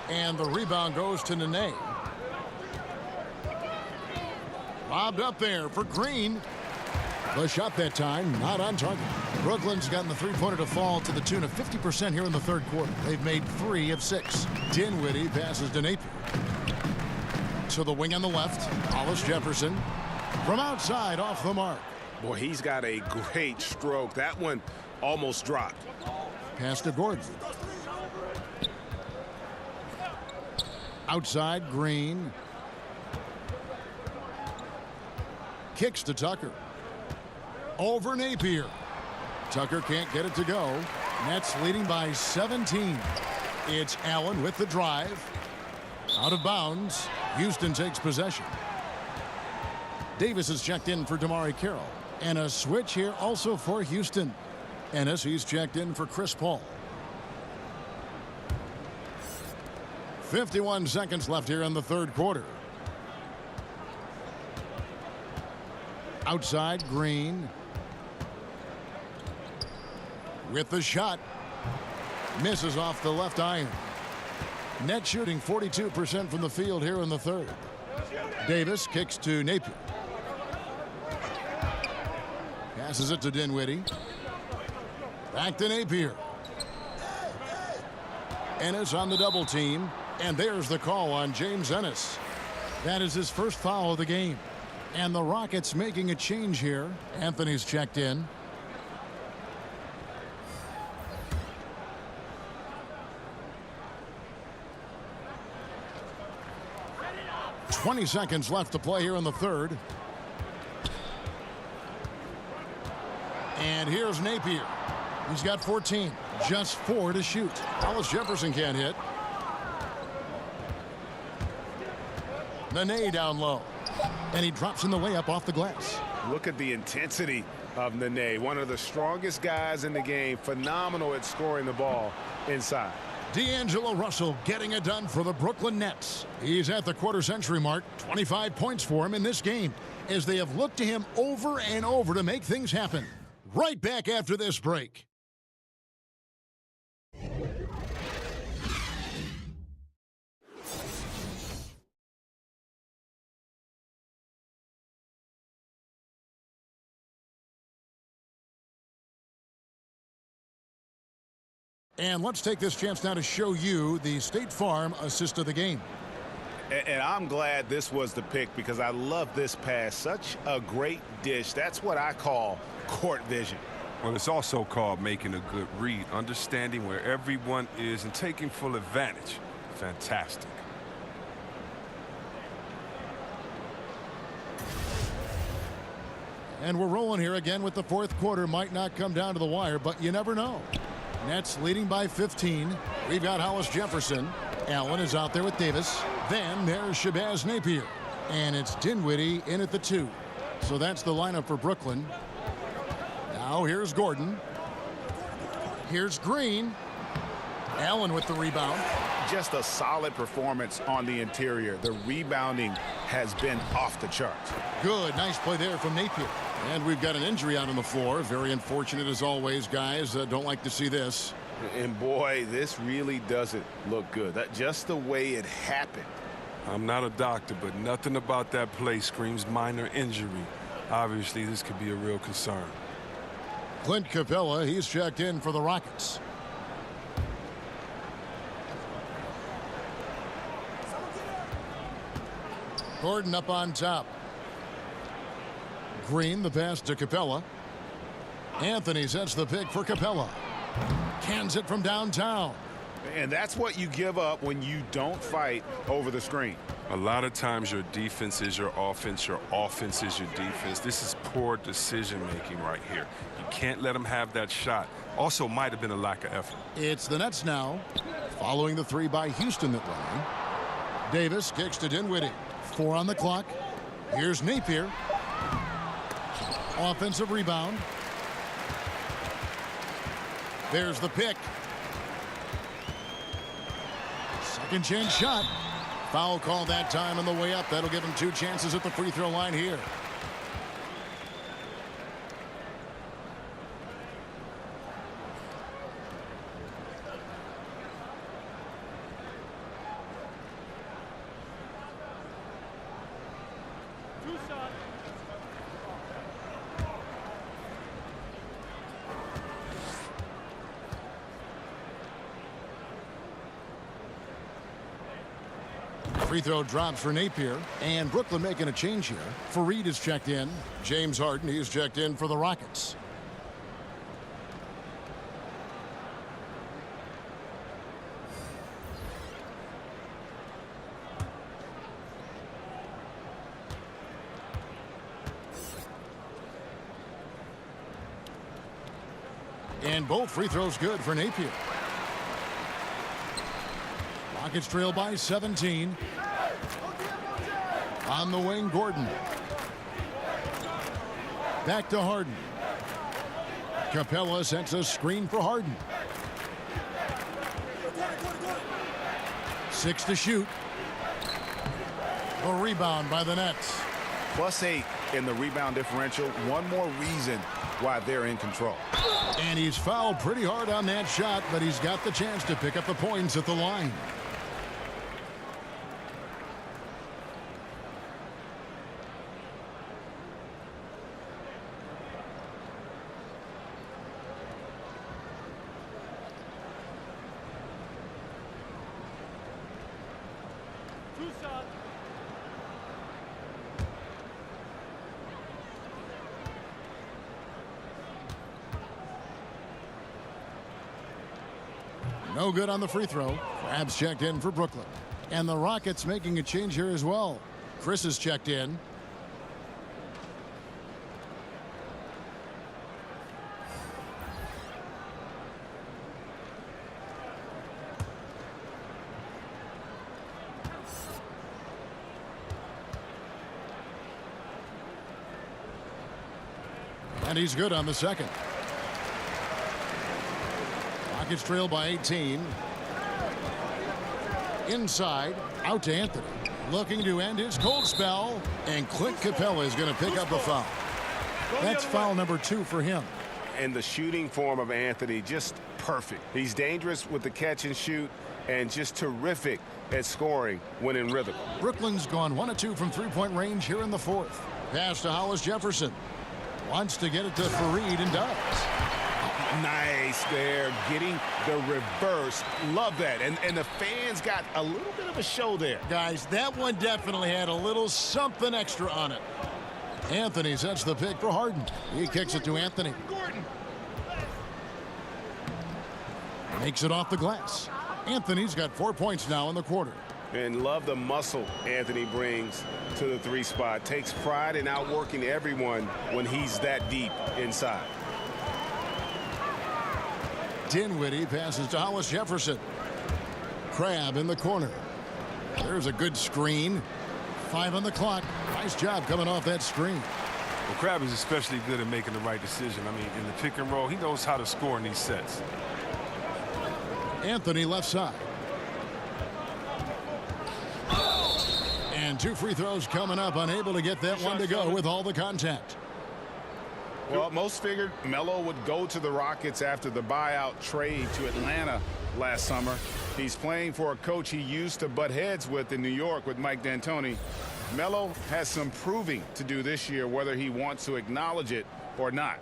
And the rebound goes to Nene. Lobbed up there for Green. The shot that time, not on target. Brooklyn's gotten the three-pointer to fall to the tune of 50% here in the third quarter. They've made 3 of 6. Dinwiddie passes to Napier. To the wing on the left, Hollis Jefferson. From outside, off the mark. Boy, he's got a great stroke. That one almost dropped. Pass to Gordon. Outside, Green. Kicks to Tucker. Over Napier. Tucker can't get it to go. Nets leading by 17. It's Allen with the drive. Out of bounds. Houston takes possession. Davis is checked in for Damari Carroll. And a switch here also for Houston. Ennis, he's checked in for Chris Paul. 51 seconds left here in the third quarter. Outside, Green. With the shot. Misses off the left iron. Net shooting 42% from the field here in the third. Davis kicks to Napier. Passes it to Dinwiddie. Back to Napier. Ennis on the double team. And there's the call on James Ennis. That is his first foul of the game. And the Rockets making a change here. Anthony's checked in. .20 seconds left to play here in the third. And here's Napier. He's got 14. Just 4 to shoot. Hollis Jefferson can't hit. Nene down low. And he drops in the layup off the glass. Look at the intensity of Nene. One of the strongest guys in the game. Phenomenal at scoring the ball inside. D'Angelo Russell getting it done for the Brooklyn Nets. He's at the quarter-century mark. 25 points for him in this game as they have looked to him over and over to make things happen. Right back after this break. And let's take this chance now to show you the State Farm assist of the game. And I'm glad this was the pick because I love this pass. Such a great dish. That's what I call court vision. Well, it's also called making a good read, understanding where everyone is and taking full advantage. Fantastic. And we're rolling here again with the fourth quarter. Might not come down to the wire, but you never know. Nets leading by 15. We've got Hollis Jefferson. Allen is out there with Davis. Then there's Shabazz Napier. And it's Dinwiddie in at the 2. So that's the lineup for Brooklyn. Now here's Gordon. Here's Green. Allen with the rebound. Just a solid performance on the interior. The rebounding has been off the charts. Good. Nice play there from Napier. And we've got an injury out on the floor. Very unfortunate as always, guys. Don't like to see this. And boy, this really doesn't look good. Just the way it happened. I'm not a doctor, but nothing about that play screams minor injury. Obviously, this could be a real concern. Clint Capella, he's checked in for the Rockets. Gordon up on top. Green, the pass to Capella. Anthony sets the pick for Capella. Cans it from downtown. And that's what you give up when you don't fight over the screen. A lot of times your defense is your offense is your defense. This is poor decision-making right here. You can't let them have that shot. Also might have been a lack of effort. It's the Nets now, following the 3 by Houston that went in. Davis kicks to Dinwiddie. 4 on the clock. Here's Napier. Offensive rebound. There's the pick. Second chance shot. Foul call that time on the way up. That'll give him 2 chances at the free throw line here. Free throw drops for Napier, and Brooklyn making a change here. Fareed is checked in. James Harden, he's checked in for the Rockets. And both free throws good for Napier. Rockets trail by 17. On the wing, Gordon. Back to Harden. Capella sets a screen for Harden. 6 to shoot. A rebound by the Nets. +8 in the rebound differential. One more reason why they're in control. And he's fouled pretty hard on that shot, but he's got the chance to pick up the points at the line. No good on the free throw. Crabs checked in for Brooklyn. And the Rockets making a change here as well. Chris is checked in. And he's good on the second. Rockets trail by 18. Inside, out to Anthony. Looking to end his cold spell. And Clint Capella is going to pick up a foul. That's foul number 2 for him. And the shooting form of Anthony, just perfect. He's dangerous with the catch and shoot and just terrific at scoring when in rhythm. Brooklyn's gone 1 of 2 from three-point range here in the fourth. Pass to Hollis Jefferson. Wants to get it to Fareed and does. Nice there, getting the reverse. Love that. And the fans got a little bit of a show there. Guys, that one definitely had a little something extra on it. Anthony sets the pick for Harden. He kicks it to Anthony. Gordon. Makes it off the glass. Anthony's got 4 points now in the quarter. And love the muscle Anthony brings to the 3 spot. Takes pride in outworking everyone when he's that deep inside. Dinwiddie passes to Hollis Jefferson. Crabbe in the corner. There's a good screen. 5 on the clock. Nice job coming off that screen. Well, Crabbe is especially good at making the right decision. I mean, in the pick and roll, he knows how to score in these sets. Anthony left side. And 2 free throws coming up. Unable to get that one to go with all the contact. Well, most figured Melo would go to the Rockets after the buyout trade to Atlanta last summer. He's playing for a coach he used to butt heads with in New York with Mike D'Antoni. Melo has some proving to do this year, whether he wants to acknowledge it or not.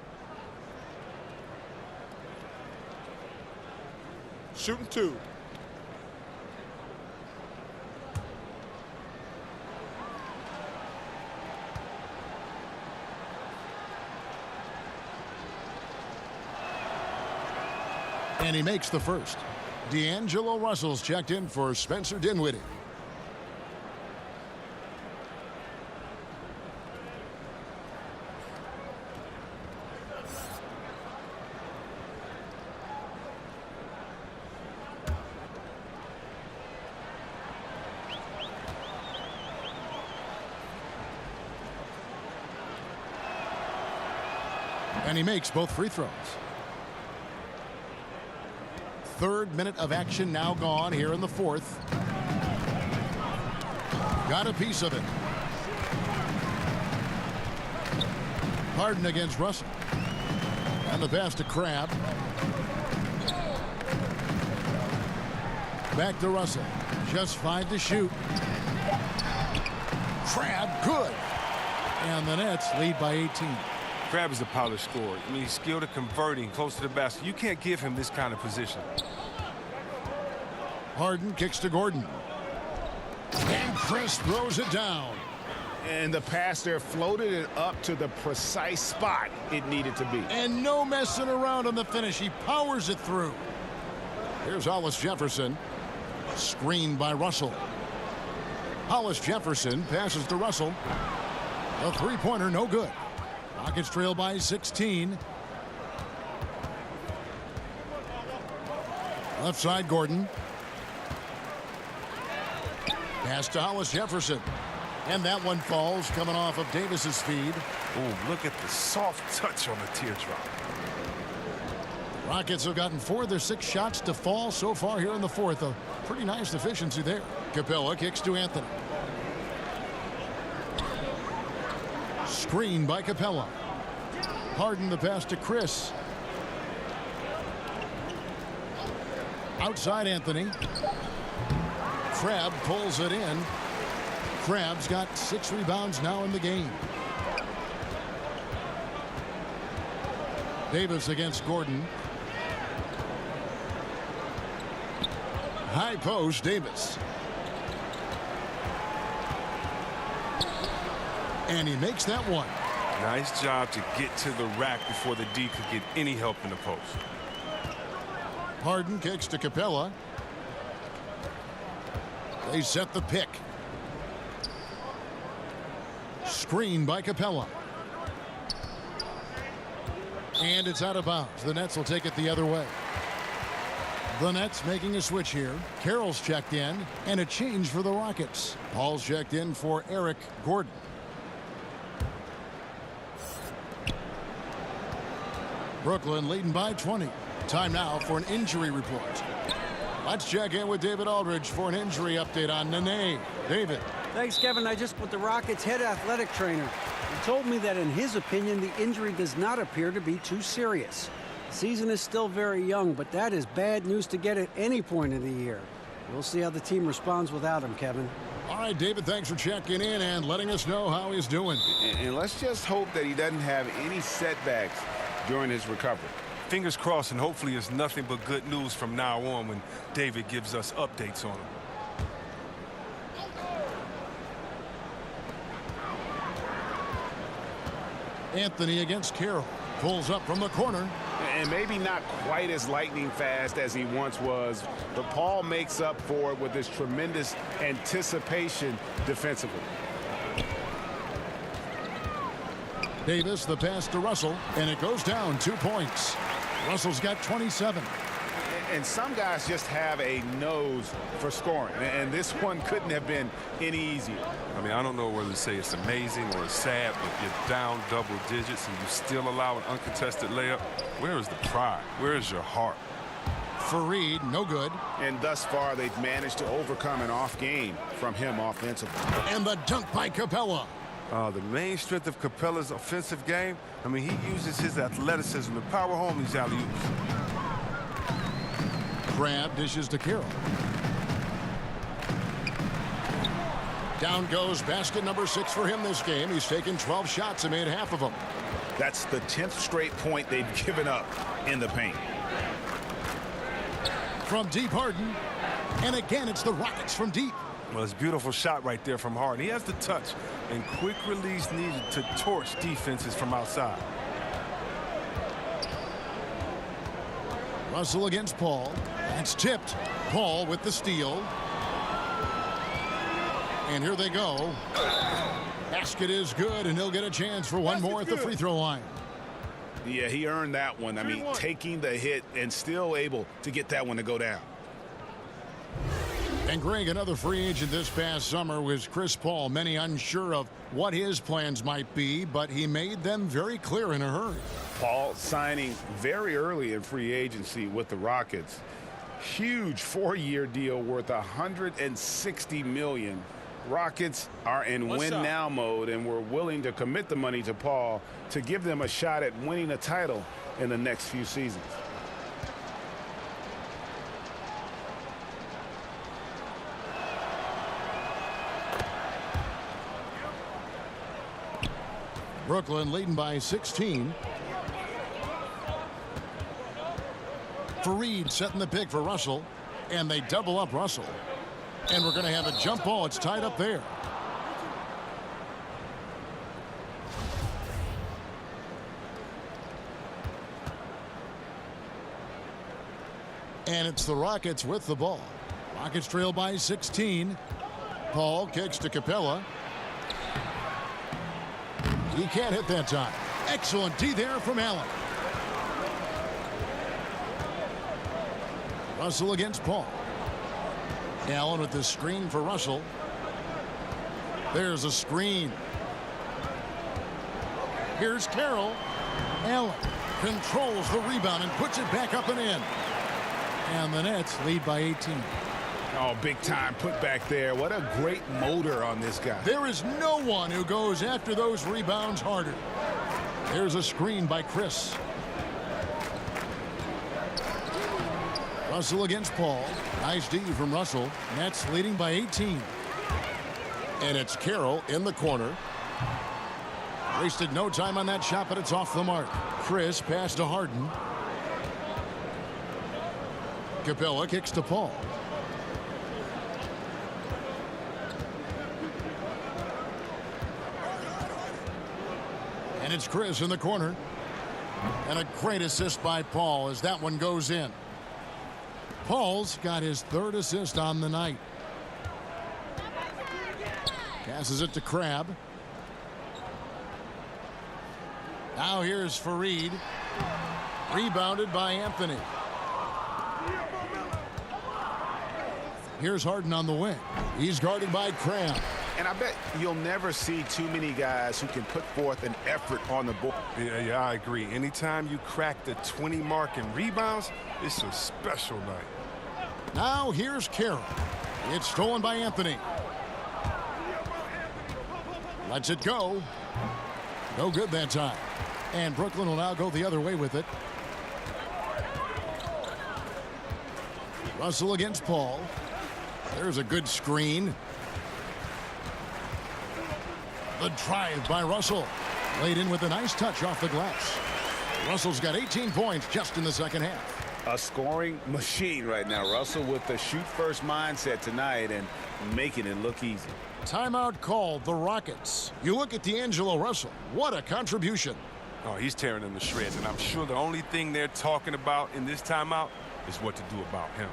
Shooting 2. And he makes the first. D'Angelo Russell's checked in for Spencer Dinwiddie. And he makes both free throws. 3rd minute of action now gone here in the 4th. Got a piece of it. Harden against Russell. And the pass to Crabbe. Back to Russell. Just 5 to shoot. Crabbe, good. And the Nets lead by 18. Crabbe is a polished scorer. I mean, he's skilled at converting close to the basket. You can't give him this kind of position. Harden kicks to Gordon. And Chris throws it down. And the pass there floated it up to the precise spot it needed to be. And no messing around on the finish. He powers it through. Here's Hollis Jefferson. Screened by Russell. Hollis Jefferson passes to Russell. A 3-pointer, no good. Rockets trail by 16. Left side, Gordon. Pass to Hollis Jefferson. And that one falls coming off of Davis's feed. Oh, look at the soft touch on the teardrop. Rockets have gotten 4 of their 6 shots to fall so far here in the 4th. A pretty nice efficiency there. Capella kicks to Anthony. Screen by Capella. Harden the pass to Chris. Outside Anthony. Crabbe pulls it in. Crabbe's got 6 rebounds now in the game. Davis against Gordon. High post, Davis. And he makes that one. Nice job to get to the rack before the D could get any help in the post. Harden kicks to Capella. They set the pick. Screen by Capella. And it's out of bounds. The Nets will take it the other way. The Nets making a switch here. Carroll's checked in, and a change for the Rockets. Paul's checked in for Eric Gordon. Brooklyn leading by 20. Time now for an injury report. Let's check in with David Aldridge for an injury update on Nene. David. Thanks, Kevin. I just with the Rockets' head athletic trainer. He told me that in his opinion, the injury does not appear to be too serious. The season is still very young, but that is bad news to get at any point of the year. We'll see how the team responds without him, Kevin. All right, David, thanks for checking in and letting us know how he's doing. And let's just hope that he doesn't have any setbacks during his recovery. Fingers crossed, and hopefully it's nothing but good news from now on when David gives us updates on him. Anthony against Carroll. Pulls up from the corner. And maybe not quite as lightning fast as he once was, but Paul makes up for it with his tremendous anticipation defensively. Davis, the pass to Russell, and it goes down 2 points. Russell's got 27. And some guys just have a nose for scoring, and this one couldn't have been any easier. I mean, I don't know whether to say it's amazing or it's sad, but you're down double digits and you still allow an uncontested layup. Where is the pride? Where is your heart? Fareed, no good. And thus far, they've managed to overcome an off game from him offensively. And the dunk by Capella. The main strength of Capella's offensive game, I mean, he uses his athleticism to power home these alley-oops. Crab dishes to Carroll. Down goes basket number 6 for him this game. He's taken 12 shots and made half of them. That's the 10th straight point they've given up in the paint. From deep, Harden. And again, it's the Rockets from deep. Well, it's a beautiful shot right there from Harden. He has the touch and quick release needed to torch defenses from outside. Russell against Paul. It's tipped. Paul with the steal. And here they go. Basket is good, and he'll get a chance for one more at the free throw line. Yeah, he earned that one. I mean, taking the hit and still able to get that one to go down. And Greg, another free agent this past summer was Chris Paul. Many unsure of what his plans might be, but he made them very clear in a hurry. Paul signing very early in free agency with the Rockets. Huge 4-year deal worth $160 million. Rockets are in win-now mode, and we're willing to commit the money to Paul to give them a shot at winning a title in the next few seasons. Brooklyn leading by 16. Fareed setting the pick for Russell, and they double up Russell. And we're going to have a jump ball. It's tied up there. And it's the Rockets with the ball. Rockets trail by 16. Paul kicks to Capella. He can't hit that time. Excellent D there from Allen. Russell against Paul. Allen with the screen for Russell. There's a screen. Here's Carroll. Allen controls the rebound and puts it back up and in. And the Nets lead by 18. Oh, big time put back there. What a great motor on this guy. There is no one who goes after those rebounds harder. There's a screen by Chris. Russell against Paul. Nice D from Russell. Nets leading by 18. And it's Carroll in the corner. Wasted no time on that shot, but it's off the mark. Chris pass to Harden. Capella kicks to Paul. And it's Chris in the corner. And a great assist by Paul as that one goes in. Paul's got his 3rd assist on the night. Passes it to Crab. Now here's Fareed. Rebounded by Anthony. Here's Harden on the wing. He's guarded by Crab. And I bet you'll never see too many guys who can put forth an effort on the board. Yeah, I agree. Anytime you crack the 20 mark in rebounds, it's a special night. Now here's Carroll. It's stolen by Anthony. Lets it go. No good that time. And Brooklyn will now go the other way with it. Russell against Paul. There's a good screen. The drive by Russell. Laid in with a nice touch off the glass. Russell's got 18 points just in the second half. A scoring machine right now. Russell with the shoot-first mindset tonight and making it look easy. Timeout called the Rockets. You look at D'Angelo Russell. What a contribution. Oh, he's tearing them to shreds, and I'm sure the only thing they're talking about in this timeout is what to do about him.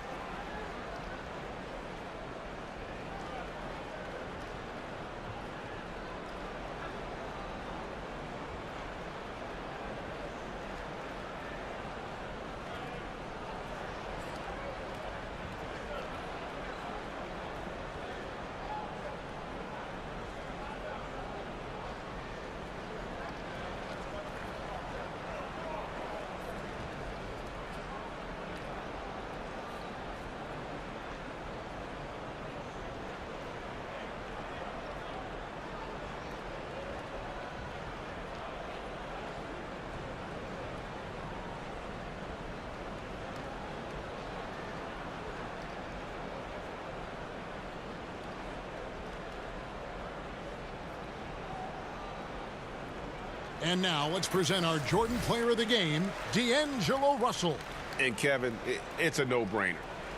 And now let's present our Jordan Player of the Game, D'Angelo Russell. And Kevin, it's a no-brainer.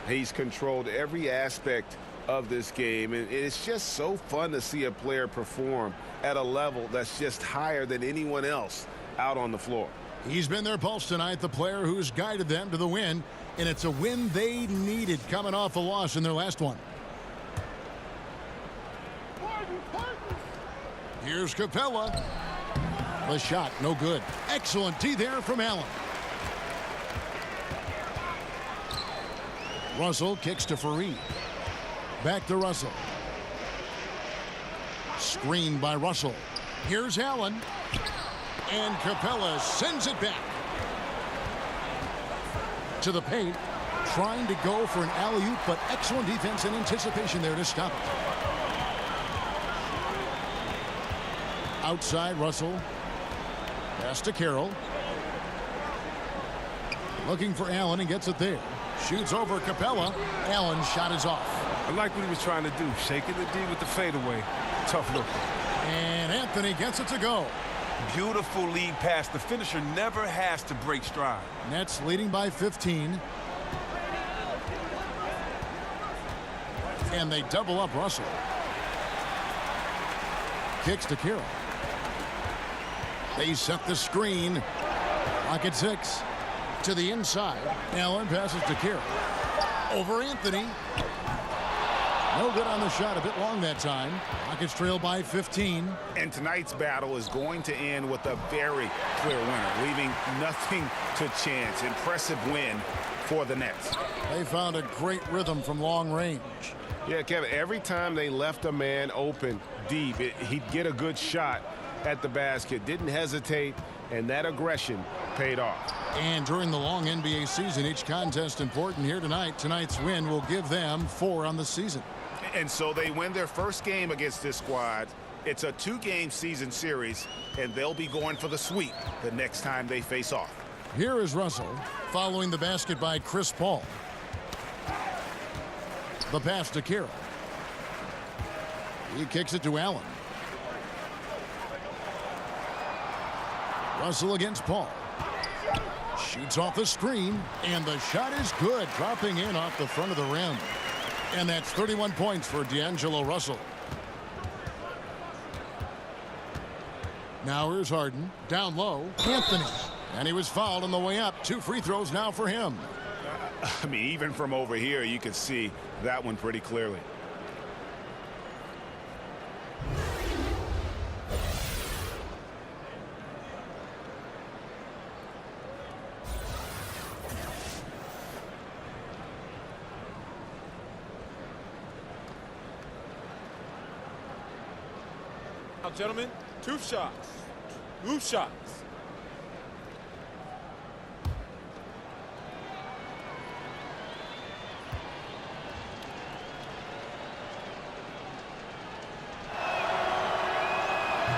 He's controlled every aspect of this game, and it's just so fun to see a player perform at a level that's just higher than anyone else out on the floor. He's been their pulse tonight, the player who's guided them to the win, and it's a win they needed coming off a loss in their last one. Here's Capella. The shot, no good. Excellent D there from Allen. Russell kicks to Fareed. Back to Russell. Screened by Russell. Here's Allen. And Capella sends it back. To the paint. Trying to go for an alley-oop, but excellent defense and anticipation there to stop it. Outside, Russell. Pass to Carroll. Looking for Allen and gets it there. Shoots over Capella. Allen's shot is off. I like what he was trying to do. Shaking the D with the fadeaway. Tough look. And Anthony gets it to go. Beautiful lead pass. The finisher never has to break stride. Nets leading by 15. And they double up Russell. Kicks to Carroll. They set the screen. Lock at 6. To the inside. Allen passes to Carroll. Over Anthony. No good on the shot. A bit long that time. Rockets trail by 15. And tonight's battle is going to end with a very clear winner, leaving nothing to chance. Impressive win for the Nets. They found a great rhythm from long range. Yeah, Kevin, every time they left a man open deep, he'd get a good shot at the basket. Didn't hesitate, and that aggression paid off. And during the long NBA season, each contest important here tonight. Tonight's win will give them 4 on the season. And so they win their first game against this squad. It's a 2-game season series, and they'll be going for the sweep the next time they face off. Here is Russell following the basket by Chris Paul. The pass to Carroll. He kicks it to Allen. Russell against Paul. Shoots off the screen, and the shot is good, dropping in off the front of the rim. And that's 31 points for D'Angelo Russell. Now here's Harden. Down low, Anthony. And he was fouled on the way up. 2 free throws now for him. I mean, even from over here, you could see that one pretty clearly. Now, gentlemen, 2 shots. 2 shots.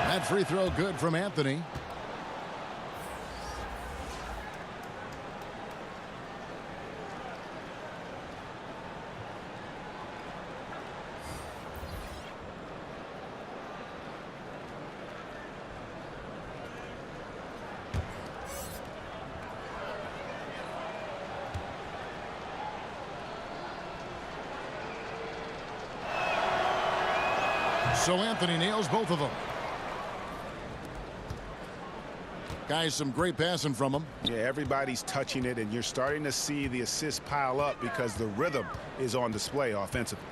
That free throw good from Anthony. So Anthony nails both of them. Guys, some great passing from him. Yeah, everybody's touching it, and you're starting to see the assists pile up because the rhythm is on display offensively.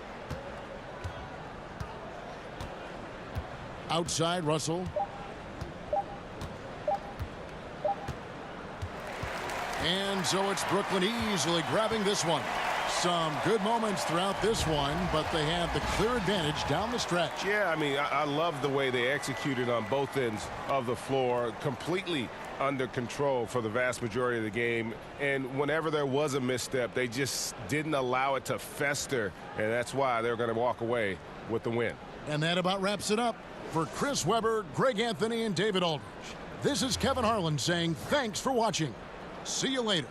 Outside, Russell. And so it's Brooklyn easily grabbing this one. Some good moments throughout this one, but they have the clear advantage down the stretch. Yeah, I mean, I love the way they executed on both ends of the floor, completely under control for the vast majority of the game. And whenever there was a misstep, they just didn't allow it to fester, and that's why they're going to walk away with the win. And that about wraps it up. For Chris Webber, Greg Anthony, and David Aldridge, this is Kevin Harlan saying thanks for watching. See you later.